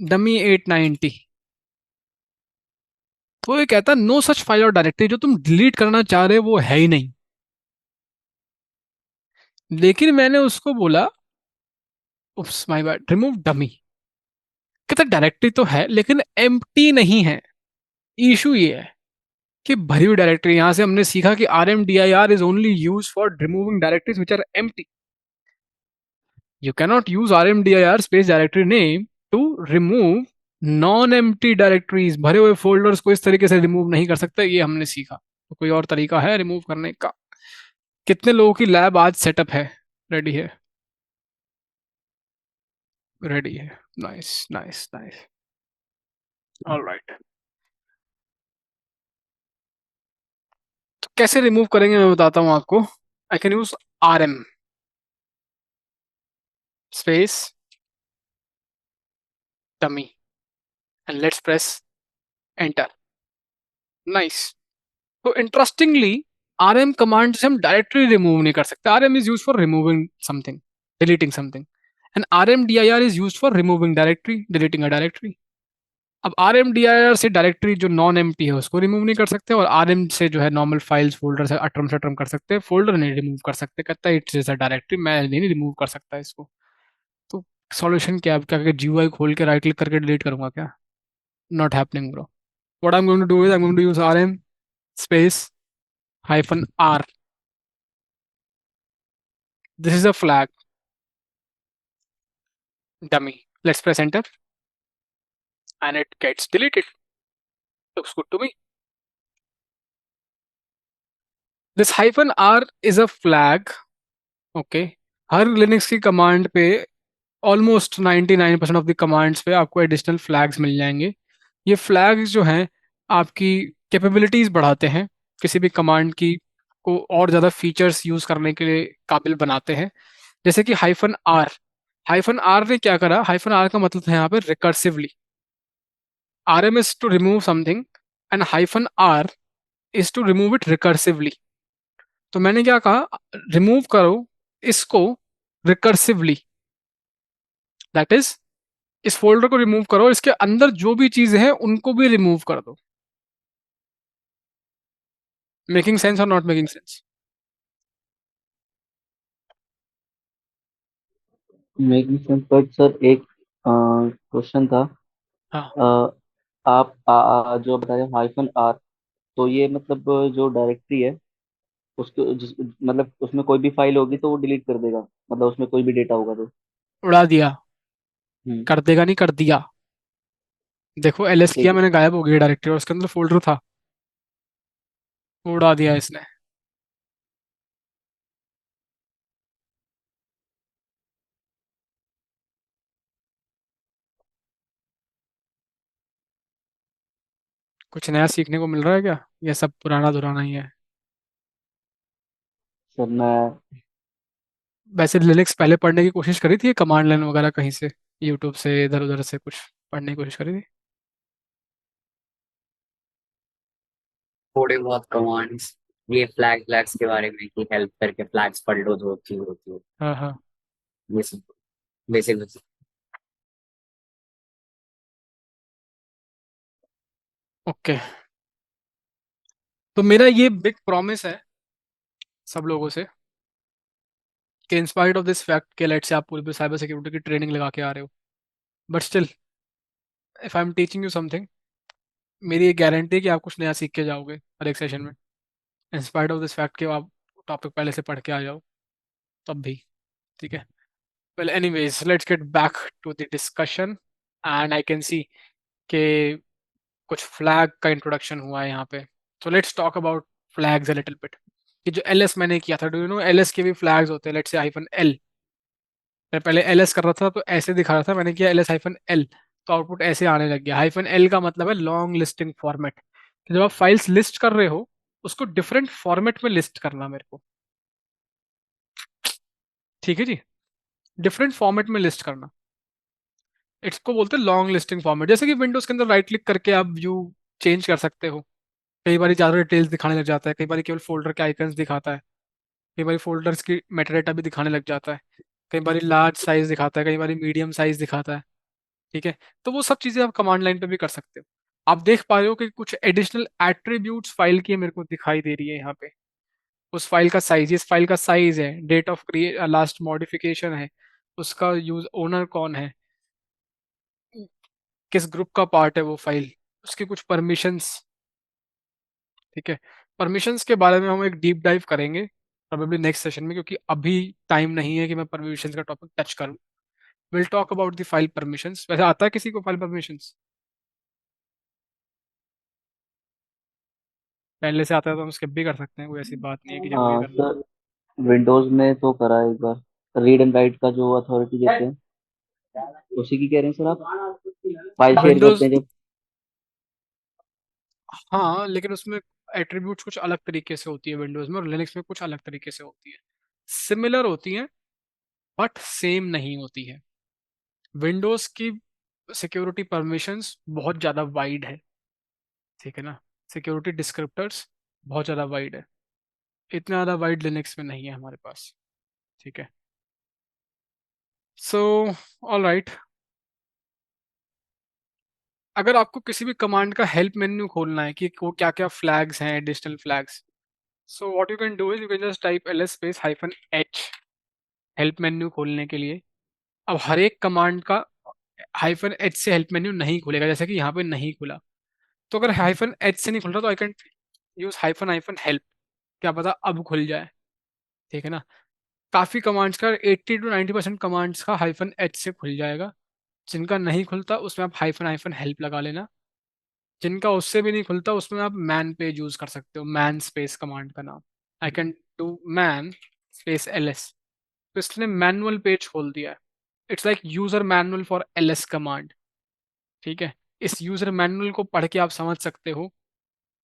डमी 890, तो ये कहता नो सच फाइल और डायरेक्टरी, जो तुम डिलीट करना चाह रहे हो वो है ही नहीं। लेकिन मैंने उसको बोला, उप्स माय बैड, रिमूव डमी। कहता डायरेक्टरी तो है लेकिन एम्प्टी नहीं है। इशू ये है कि भरी हुई डायरेक्टरी, यहां से हमने सीखा कि RMDIR is only use for removing directories which are empty. You cannot use RMDIR space directory name to remove non empty directories, भरे हुए फोल्डर्स को इस तरीके से रिमूव नहीं कर सकते, ये हमने सीखा। तो कोई और तरीका है रिमूव करने का? कितने लोगों की लैब आज सेटअप है, रेडी है? रेडी है, नाइस नाइस नाइस। ऑलराइट, तो कैसे रिमूव करेंगे मैं बताता हूँ आपको। आई can use RM space dummy and let's press enter. Nice. तो इंटरेस्टिंगली, RM कमांड से हम डायरेक्टरी रिमूव नहीं कर सकते। RM is use for removing something, deleting something, and RMDIR is use for removing directory, deleting a directory. अब RMDIR से directory जो non empty है उसको रिमूव नहीं कर सकते, और RM से जो है नॉर्मल फाइल्स फोल्डर से अटरम सटरम कर सकते हैं, फोल्डर नहीं रिमूव कर सकते। कहता है इट्स अ डायरेक्टरी, मैं नहीं रिमूव कर सकता इसको। तो सॉल्यूशन क्या है? क्या GUI खोल के राइट क्लिक करके डिलीट करूंगा क्या? Not happening bro. What I am going to do is I am going to use RM space -R। This is a flag dummy. Let's press enter. and it gets deleted. Looks good to me. This hyphen r is a flag. Okay, her Linux की command पे almost 99% of the commands पे आपको additional flags मिल जाएंगे. ये flags जो हैं आपकी capabilities बढ़ाते हैं, किसी भी कमांड की को और ज़्यादा फीचर्स यूज़ करने के लिए काबिल बनाते हैं. जैसे कि हाइफन आर ने क्या करा, हाइफन आर का मतलब है यहाँ पे recursively. R M is to remove something and hyphen R is to remove it recursively. तो मैंने क्या कहा, रिमूव करो इसको रिकर्सिवली. दैट इज, इस फोल्डर को रिमूव करो, इसके अंदर जो भी चीजें हैं उनको भी रिमूव कर दो. मेकिंग सेंस और not making sense? Making sense. But sir एक क्वेश्चन था. हाँ, अ, आप जो बता रहे हाइफन आर, तो ये मतलब जो डायरेक्टरी है उसको मतलब उसमें कोई भी फाइल होगी तो वो डिलीट कर देगा, मतलब उसमें कोई भी डेटा होगा तो. उड़ा दिया. हम्म. कर देगा नहीं, कर दिया. देखो एलएस किया ठीक है. मैंने, गायब हो गई डायरेक्टरी और उसके अंदर फोल्डर था, वो उड़ा दिया इसने. कुछ नया सीखने को मिल रहा है क्या? ये सब पुराना दुराना ही है. सर मैं वैसे लिनक्स पहले पढ़ने की कोशिश करी थी, कमांड लाइन वगैरह कहीं से, यूट्यूब से इधर उधर से कुछ पढ़ने की कोशिश करी थी? थोड़े बहुत कमांड्स, ये फ्लैग्स के बारे में कि हेल्प करके फ्लैग्स पढ़ लो जो होती है, हाँ हाँ. ये सब बेसिक. ओके. तो मेरा ये बिग प्रॉमिस है सब लोगों से कि इंस्पायर्ड ऑफ दिस फैक्ट के लेट से आप पूरी साइबर सिक्योरिटी की ट्रेनिंग लगा के आ रहे हो, but still if I am teaching you something, मेरी एक गारंटी है कि आप कुछ नया सीख के जाओगे हर एक सेशन में, इंस्पायर्ड ऑफ दिस फैक्ट कि आप टॉपिक पहले से पढ़ के आ जाओ तब भी. ठीक है. Well anyways, let's get back to the discussion. And I can see कि कुछ फ्लैग का इंट्रोडक्शन हुआ है यहाँ पे. So let's talk about flags a little bit. कि जो एल एस मैंने किया था, do you know L S के भी फ्लैग्स होते हैं? Let's say hyphen L. मैं पहले एल एस कर रहा था तो ऐसे दिखा रहा था, मैंने किया एल एस हाइफन एल तो आउटपुट ऐसे आने लग गया. हाइफन एल का मतलब है लॉन्ग लिस्टिंग फॉर्मेट, कि जब आप फाइल्स लिस्ट कर रहे हो उसको डिफरेंट फॉर्मेट में लिस्ट करना मेरे को. ठीक है जी, डिफरेंट फॉर्मेट में लिस्ट करना, इसको बोलते हैं लॉन्ग लिस्टिंग फॉर्मेट. जैसे कि विंडोज के अंदर राइट क्लिक करके आप व्यू चेंज कर सकते हो. कई बार ज़्यादा डिटेल्स दिखाने लग जाता है, कई बार केवल फोल्डर के आइकन्स दिखाता है, कई बार फोल्डर्स की मेटाडेटा भी दिखाने लग जाता है, कई बार लार्ज साइज दिखाता है, कई बार मीडियम साइज दिखाता है. ठीक है. तो वो सब चीज़ें आप कमांड लाइन पे भी कर सकते हो. आप देख पा रहे हो कि कुछ एडिशनल एट्रीब्यूट्स फाइल की मेरे को दिखाई दे रही है यहाँ पे. उस फाइल का साइज, इस फाइल का साइज है, डेट ऑफ लास्ट मॉडिफिकेशन है, उसका यूज ओनर कौन है, किस ग्रुप का पार्ट है वो फाइल, उसकी कुछ परमिशंस. ठीक है. परमिशंस के बारे में हम एक डीप डाइव करेंगे प्रोबेबली नेक्स्ट सेशन में, क्योंकि अभी टाइम नहीं है कि मैं परमिशंस का टॉपिक टच करूं. Will talk about the file permissions. वैसे आता है किसी को फाइल परमिशंस? पहले से आता है तो हम स्किप भी कर सकते हैं, कोई ऐसी बात नहीं है कि जरूरी हाँ करना. सर, विंडोज में तो करा है एक बार, रीड एंड राइट का जो अथॉरिटी देते हैं, उसी की कह रहे हैं सर आप? फाइल शेयर करते विंडोज, हैं जब. हाँ, लेकिन उसमें एट्रीब्यूट्स कुछ अलग तरीके से होती है विंडोज में, और लिनक्स में कुछ अलग तरीके से होती है. सिमिलर होती हैं बट सेम नहीं होती है. विंडोज की सिक्योरिटी परमिशंस बहुत ज़्यादा वाइड है. ठीक है ना. सिक्योरिटी डिस्क्रिप्टर्स बहुत ज़्यादा वाइड है. इतना ज़्यादा वाइड लिनक्स में नहीं है हमारे पास. ठीक है. सो ऑल राइट, अगर आपको किसी भी कमांड का हेल्प मेन्यू खोलना है कि वो क्या क्या फ्लैग्स हैं, additional flags, so what you can do is you can just type ls space hyphen h help menu खोलने के लिए. अब हर एक कमांड का हाइफन एच से हेल्प मेन्यू नहीं खुलेगा, जैसे कि यहाँ पे नहीं खुला. तो अगर हाइफन एच से नहीं खुल रहा तो आई can use hyphen hyphen help, क्या पता अब खुल जाए. ठीक है ना. काफ़ी कमांड्स का 80 to 90% कमांड्स का हाइफन एच से खुल जाएगा. जिनका नहीं खुलता उसमें आप हाइफन हाइफन हेल्प लगा लेना। जिनका उससे भी नहीं खुलता उसमें आप मैन पेज यूज कर सकते हो, मैन स्पेस कमांड का नाम। आई can do man space ls, तो इसने मैनुअल पेज खोल दिया है। It's like user manual for ls command. ठीक है, इस यूजर मैनुअल को पढ़ के आप समझ सकते हो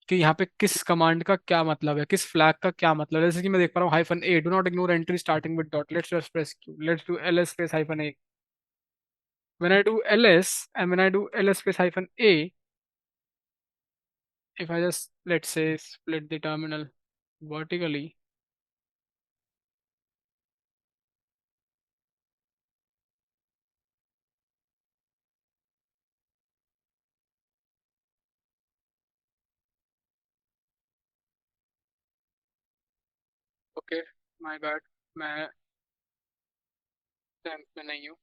कि यहाँ पे किस कमांड का क्या मतलब है, किस फ्लैग का क्या मतलब है। जैसे कि मैं देख पा रहा हूँ hyphen A, do not ignore entry starting with dot, let's just press Q, let's do ls space hyphen A. when I do ls and when I do ls space hyphen a, if I just let's say split the terminal vertically, okay, my bad, मैं temp में नहीं हूँ,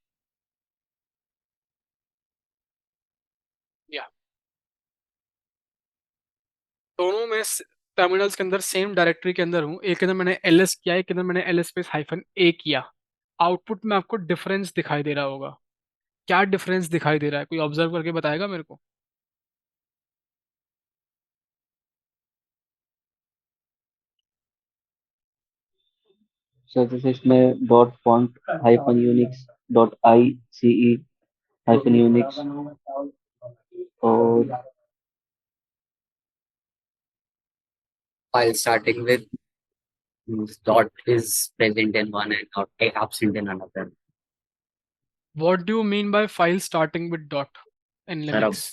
या दोनों में terminals के अंदर same directory के अंदर हूँ। एक के अंदर मैंने ls किया, एक के अंदर मैंने ls स्पेस हाइफन a किया। आउटपुट में आपको डिफरेंस दिखाई दे रहा होगा। क्या डिफरेंस दिखाई दे रहा है, कोई ऑब्जर्व करके बताएगा मेरे को? सर जैसे इसमें dot font hyphen Unix dot I C E hyphen Unix और File starting with dot is present in one and not absent in another. What do you mean by file starting with dot in Sir, अब Linux?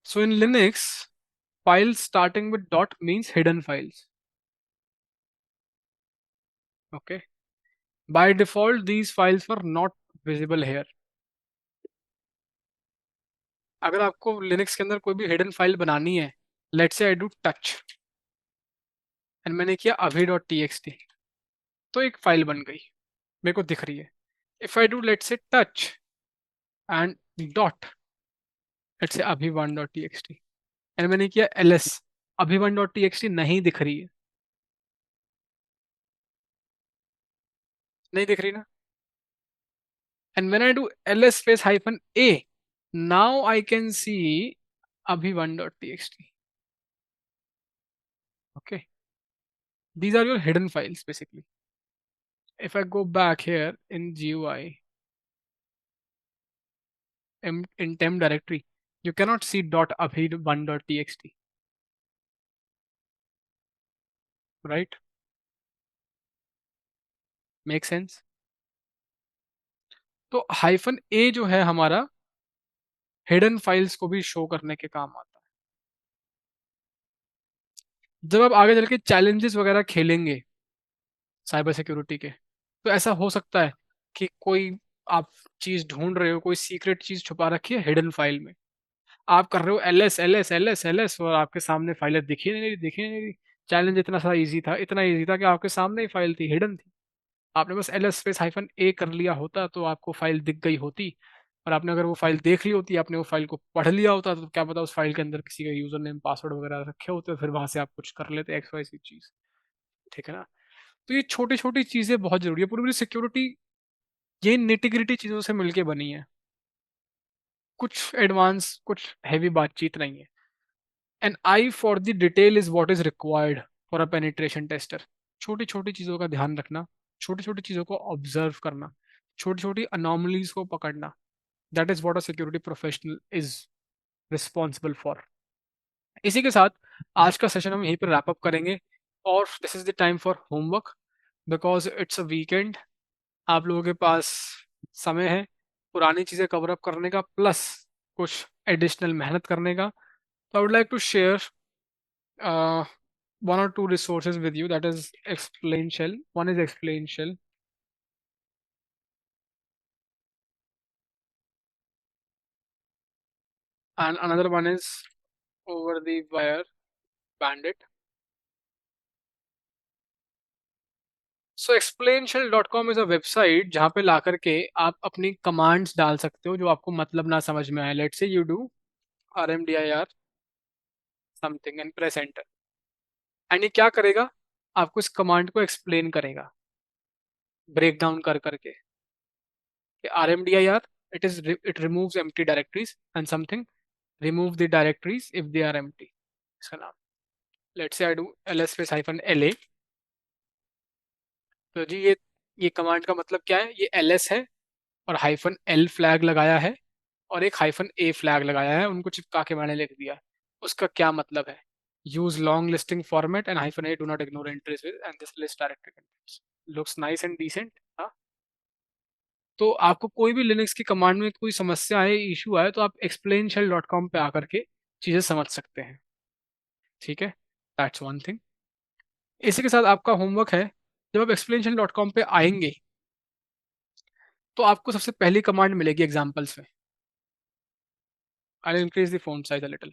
So in Linux, files starting with dot means hidden files. Okay. By default, these files were not visible here. अगर आपको Linux के अंदर कोई भी hidden file बनानी है, let's say I do touch and मैंने किया abhi.txt, तो एक फाइल बन गई, मेरे को दिख रही है। If I do let's say touch and dot, let's say abhi1.txt and मैंने किया ls, abhi1.txt नहीं दिख रही है, नहीं दिख रही ना। And when I do ls space hyphen a, now I can see abhi1.txt. Okay, these are your hidden files basically. If I go back here in GUI, in temp directory, you cannot see .abhi1.txt, right? Make sense? तो hyphen ए जो है हमारा hidden files को भी show करने के काम आता है। जब आप आगे चल के चैलेंजेस वगैरह खेलेंगे साइबर सिक्योरिटी के, तो ऐसा हो सकता है कि कोई आप चीज ढूंढ रहे हो, कोई सीक्रेट चीज छुपा रखी है हिडन फाइल में, आप कर रहे हो एल एस और आपके सामने फाइलें दिखी नहीं रही, दिखी नहीं रही। चैलेंज इतना सा इजी था, इतना इजी था कि आपके सामने ही फाइल थी, हिडन थी। आपने बस एल एस स्पेस हाइफन ए कर लिया होता तो आपको फाइल दिख गई होती। और आपने अगर वो फाइल देख ली होती, आपने वो फाइल को पढ़ लिया होता, तो क्या पता उस फाइल के अंदर किसी का यूजर नेम पासवर्ड वगैरह रखे होते, फिर वहां से आप कुछ कर लेते एक्स वाई सी चीज। ठीक है ना। तो ये छोटी छोटी चीजें बहुत जरूरी है। पूरी पूरी सिक्योरिटी ये निटिग्रिटी चीजों से मिलके बनी है, कुछ एडवांस कुछ हैवी बातचीत नहीं है। An eye for the detail is what is required for a penetration tester. छोटी छोटी चीज़ों का ध्यान रखना, छोटी छोटी चीज़ों को ऑब्जर्व करना, छोटी छोटी अनोमलीज को पकड़ना, that is what a security professional is responsible for. इसी के साथ आज का सेशन हम यहीं पर रैप अप करेंगे, और this is the time for homework, because it's a weekend. आप लोगों के पास समय है पुरानी चीज़ें कवर अप करने का, प्लस कुछ एडिशनल मेहनत करने का। तो I would like to share one or two resources with you, that is explain shell. One is explain shell and another one is over the wire bandit. So explainshell.com is a website जहाँ पे ला करके आप अपनी commands डाल सकते हो जो आपको मतलब ना समझ में आए। Let's say you do rmdir something and press enter, and ये क्या करेगा, आपको इस कमांड को एक्सप्लेन करेगा ब्रेक डाउन कर करके कि RMDIR, it removes empty directories and something remove the directories if they are empty. इसका नाम, let's say I do ls space hyphen LA, तो जी ये कमांड का मतलब क्या है, ये ls है और हाइफन L फ्लैग लगाया है और एक हाइफन A फ्लैग लगाया है, उनको चिपका के मैंने लिख दिया। उसका क्या मतलब है, use long listing format and hyphen A, do not ignore entries with and this list directory contents, looks nice and decent. हाँ, तो आपको कोई भी लिनक्स की कमांड में कोई समस्या है, इशू आए, तो आप explainshell.com पे आकर के चीज़ें समझ सकते हैं। ठीक है, दैट्स वन थिंग। इसी के साथ आपका होमवर्क है, जब आप explainshell.com पे आएंगे तो आपको सबसे पहली कमांड मिलेगी एग्जाम्पल्स में। I increase the font size a little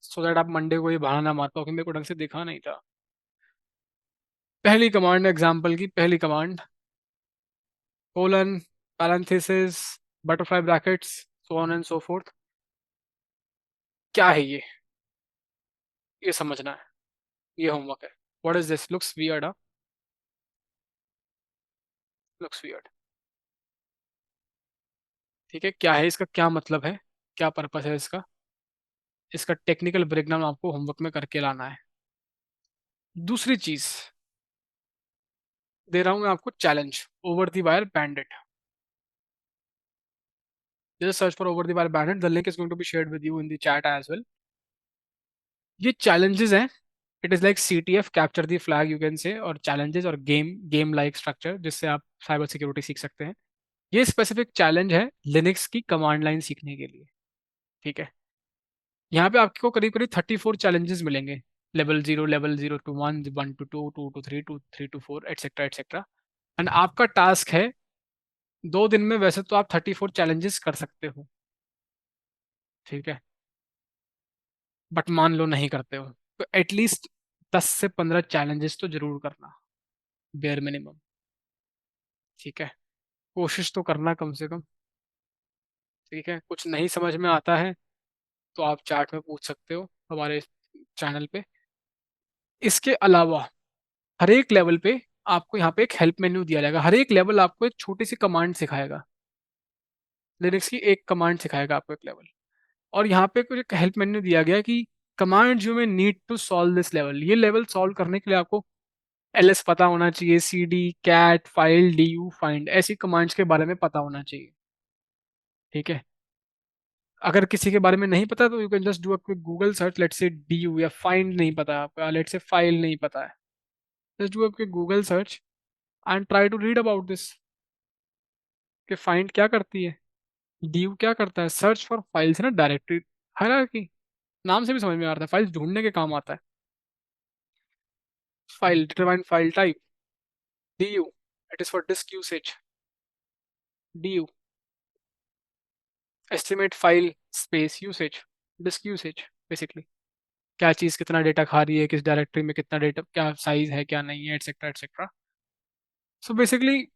so that आप मंडे को ये बहाना ना मार पाओ कि मेरे को ढंग से देखा नहीं था। पहली कमांड एग्जाम्पल की पहली command, colon, parenthesis, butterfly brackets, so on and so fourth. क्या है ये समझना है, ये होमवर्क है। What is this, looks weird, looks weird. ठीक है, क्या है इसका, क्या मतलब है, क्या पर्पस है इसका, इसका टेक्निकल ब्रेकडाउन आपको होमवर्क में करके लाना है। दूसरी चीज दे रहा हूं मैं आपको, challenge, over the wire Bandit. Just search for over the wire Bandit, the link is going to be shared with you in the chat as well. ये चैलेंजेस हैं, it is like CTF, capture the flag you can say, और challenges और game like structure जिससे आप cyber security सीख सकते हैं। ये स्पेसिफिक चैलेंज है लिनक्स की कमांड लाइन सीखने के लिए। ठीक है, यहाँ पे आपको करीब करीब 34 चैलेंजेस मिलेंगे, level 0, level 0 to 1, 1 to 2, 2 to 3, 3 to 4, etcetera etcetera. And आपका टास्क है 2 दिन में, वैसे तो आप 34 चैलेंजेस कर सकते हो, ठीक है, बट मान लो नहीं करते हो तो एटलीस्ट 10 से 15 चैलेंजेस तो जरूर करना, बेयर मिनिमम। ठीक है, कोशिश तो करना कम से कम। ठीक है, कुछ नहीं समझ में आता है तो आप चैट में पूछ सकते हो हमारे चैनल पे। इसके अलावा हर एक लेवल पे आपको यहाँ पे एक हेल्प मेन्यू दिया जाएगा, हर एक लेवल आपको एक छोटी सी कमांड सिखाएगा, लिनक्स की एक कमांड सिखाएगा आपको एक लेवल। और यहाँ पे कुछ एक हेल्प मेन्यू दिया गया है कि command you may need to solve this level, ये लेवल सॉल्व करने के लिए आपको LS पता होना चाहिए, CD, cat, file, DU, find, ऐसी कमांड्स के बारे में पता होना चाहिए। ठीक है, अगर किसी के बारे में नहीं पता तो you can just do a quick Google search, let's say DU या फाइंड नहीं पता है आपको, लेट्स से फाइल नहीं पता है, just do a quick Google search and try to read about this, कि फाइंड क्या करती है, DU क्या करता है। सर्च फॉर फाइल्स है ना, डायरेक्टरी हायरार्की, नाम से भी समझ में आ रहा है, फाइल्स ढूंढने के काम आता है। File, determine file type, DU, it is for disk usage, DU, estimate file space usage, disk usage, basically क्या चीज़ कितना डेटा खा रही है, किस डायरेक्टरी में कितना डेटा, क्या साइज है क्या नहीं है, एटसेट्रा एटसेट्रा। सो बेसिकली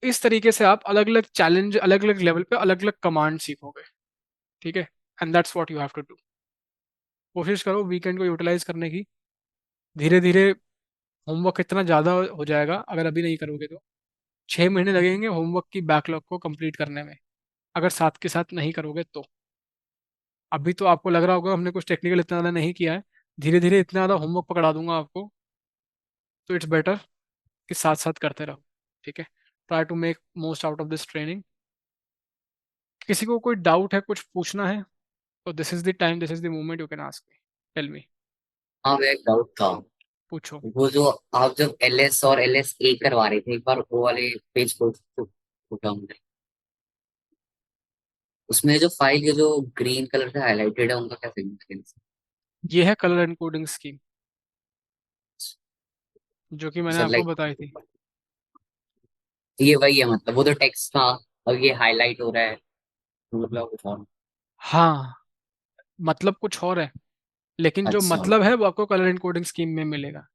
इस तरीके से आप अलग अलग चैलेंज, अलग अलग लेवल पे अलग अलग कमांड सीखोगे। ठीक है, and that's what you have to do. कोशिश करो वीकेंड को यूटिलाइज करने की। धीरे धीरे होमवर्क इतना ज़्यादा हो जाएगा, अगर अभी नहीं करोगे तो 6 महीने लगेंगे होमवर्क की बैकलॉग को कंप्लीट करने में, अगर साथ के साथ नहीं करोगे तो। अभी तो आपको लग रहा होगा हमने कुछ टेक्निकल इतना ज़्यादा नहीं किया है, धीरे धीरे इतना ज़्यादा होमवर्क पकड़ा दूंगा आपको, तो इट्स बेटर कि साथ साथ करते रहो। ठीक है, try to make most out of this training. किसी को कोई डाउट है, कुछ पूछना है, तो this is the time, this is the moment, you can ask me, tell me, हाँ, वो एक डाउट था। पूछो। वो जो आप जब LS और LSA करवा रहे थे, एक बार वो वाले पेज को खोटा हमने, उसमें जो फाइल के जो ग्रीन कलर से हाईलाइटेड है उनका क्या सिग्निफिकेंस ये है कलर एनकोडिंग स्कीम, जो कि मैंने है? आपको लाइक बताई थी। ये वही है, मतलब वो जो टेक्स्ट था अब ये हाईलाइट हो रहा है, मतलब कुछ और। हाँ, मतलब कुछ और है, लेकिन जो अच्छा। मतलब है वो आपको कलर एनकोडिंग स्कीम में मिलेगा।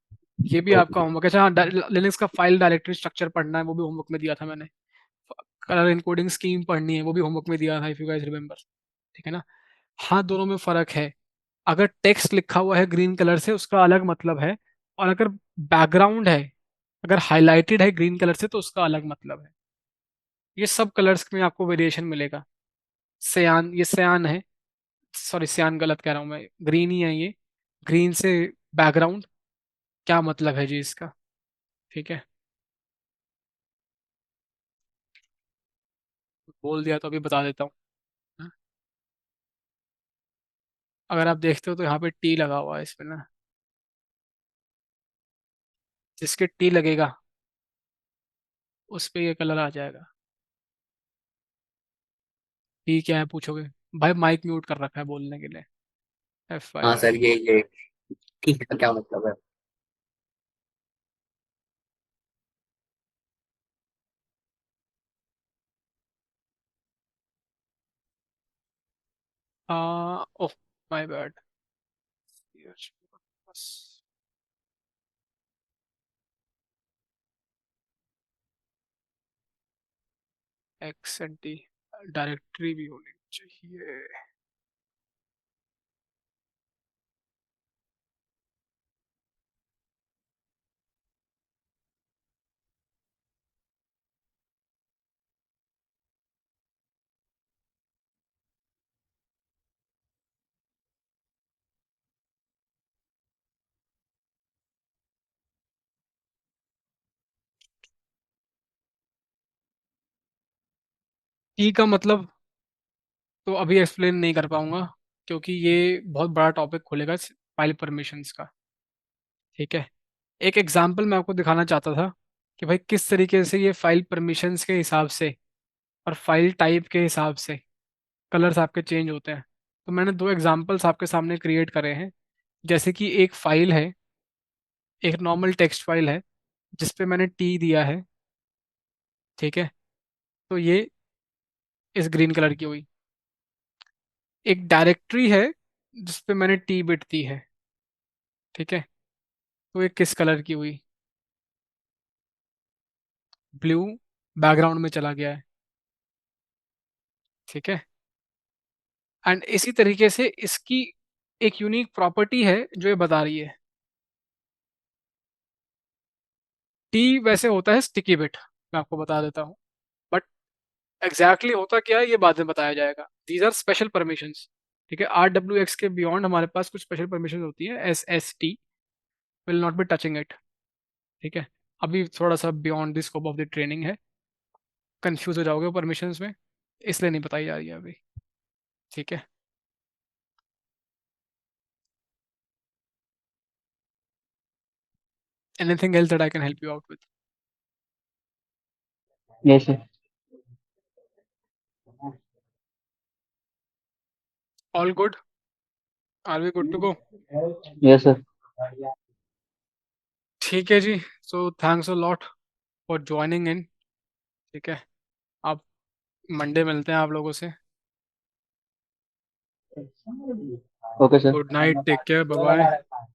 ये भी आपका ओके। होमवर्क है। अच्छा हाँ, लिनक्स का फाइल डायरेक्टरी स्ट्रक्चर पढ़ना है, वो भी होमवर्क में दिया था मैंने। कलर एनकोडिंग स्कीम पढ़नी है, वो भी होमवर्क में दिया था, इफ यू गाइस रिमेम्बर। ठीक है ना। हाँ, दोनों में फर्क है। अगर टेक्स्ट लिखा हुआ है ग्रीन कलर से, उसका अलग मतलब है, और अगर बैकग्राउंड है, अगर हाईलाइटेड है ग्रीन कलर से, तो उसका अलग मतलब है। ये सब कलर्स में आपको वेरिएशन मिलेगा। सयान, ये सयान है, सॉरी सयान गलत कह रहा हूँ मैं, ग्रीन ही है ये। ग्रीन से बैकग्राउंड, क्या मतलब है जी इसका? ठीक है, बोल दिया तो अभी बता देता हूँ। हाँ? अगर आप देखते हो तो यहाँ पे टी लगा हुआ है इसमें ना, जिसके टी लगेगा उस पे ये कलर आ जाएगा। टी क्या है पूछोगे? भाई माइक म्यूट कर रखा है बोलने के लिए, एफ आई हाँ आर। सर, ये ठीक है, क्या मतलब है? Oh my bad. X and T, directory भी होनी चाहिए। टी का मतलब तो अभी एक्सप्लेन नहीं कर पाऊंगा, क्योंकि ये बहुत बड़ा टॉपिक खुलेगा फाइल परमिशंस का। ठीक है, एक एग्जांपल मैं आपको दिखाना चाहता था कि भाई किस तरीके से ये फाइल परमिशंस के हिसाब से और फाइल टाइप के हिसाब से कलर्स आपके चेंज होते हैं। तो मैंने दो एग्जांपल्स आपके सामने क्रिएट करे हैं। जैसे कि एक फाइल है, एक नॉर्मल टेक्स्ट फाइल है जिस पे मैंने टी दिया है। ठीक है, तो ये इस ग्रीन कलर की हुई। एक डायरेक्टरी है जिस पे मैंने टी बिट दी है। ठीक है, तो ये किस कलर की हुई? ब्लू, बैकग्राउंड में चला गया है। ठीक है, एंड इसी तरीके से इसकी एक यूनिक प्रॉपर्टी है जो ये बता रही है। टी वैसे होता है स्टिकी बिट, मैं आपको बता देता हूँ, बट एग्जैक्टली होता क्या है ये बाद में बताया जाएगा। These are special permissions. ठीक है, RWX के बियॉन्ड हमारे पास कुछ स्पेशल परमिशन होती है, SST will not be touching it. ठीक है, अभी थोड़ा सा beyond the scope of the training है, कंफ्यूज हो जाओगे परमिशंस में, इसलिए नहीं बताई जा रही है अभी। ठीक है, anything else that I can help you out with? Yes sir. All good, are we good to go? Yes sir. ठीक है जी, so thanks a lot for joining in. ठीक है, आप मंडे मिलते हैं आप लोगों से। Okay sir. Good night, take care, bye bye.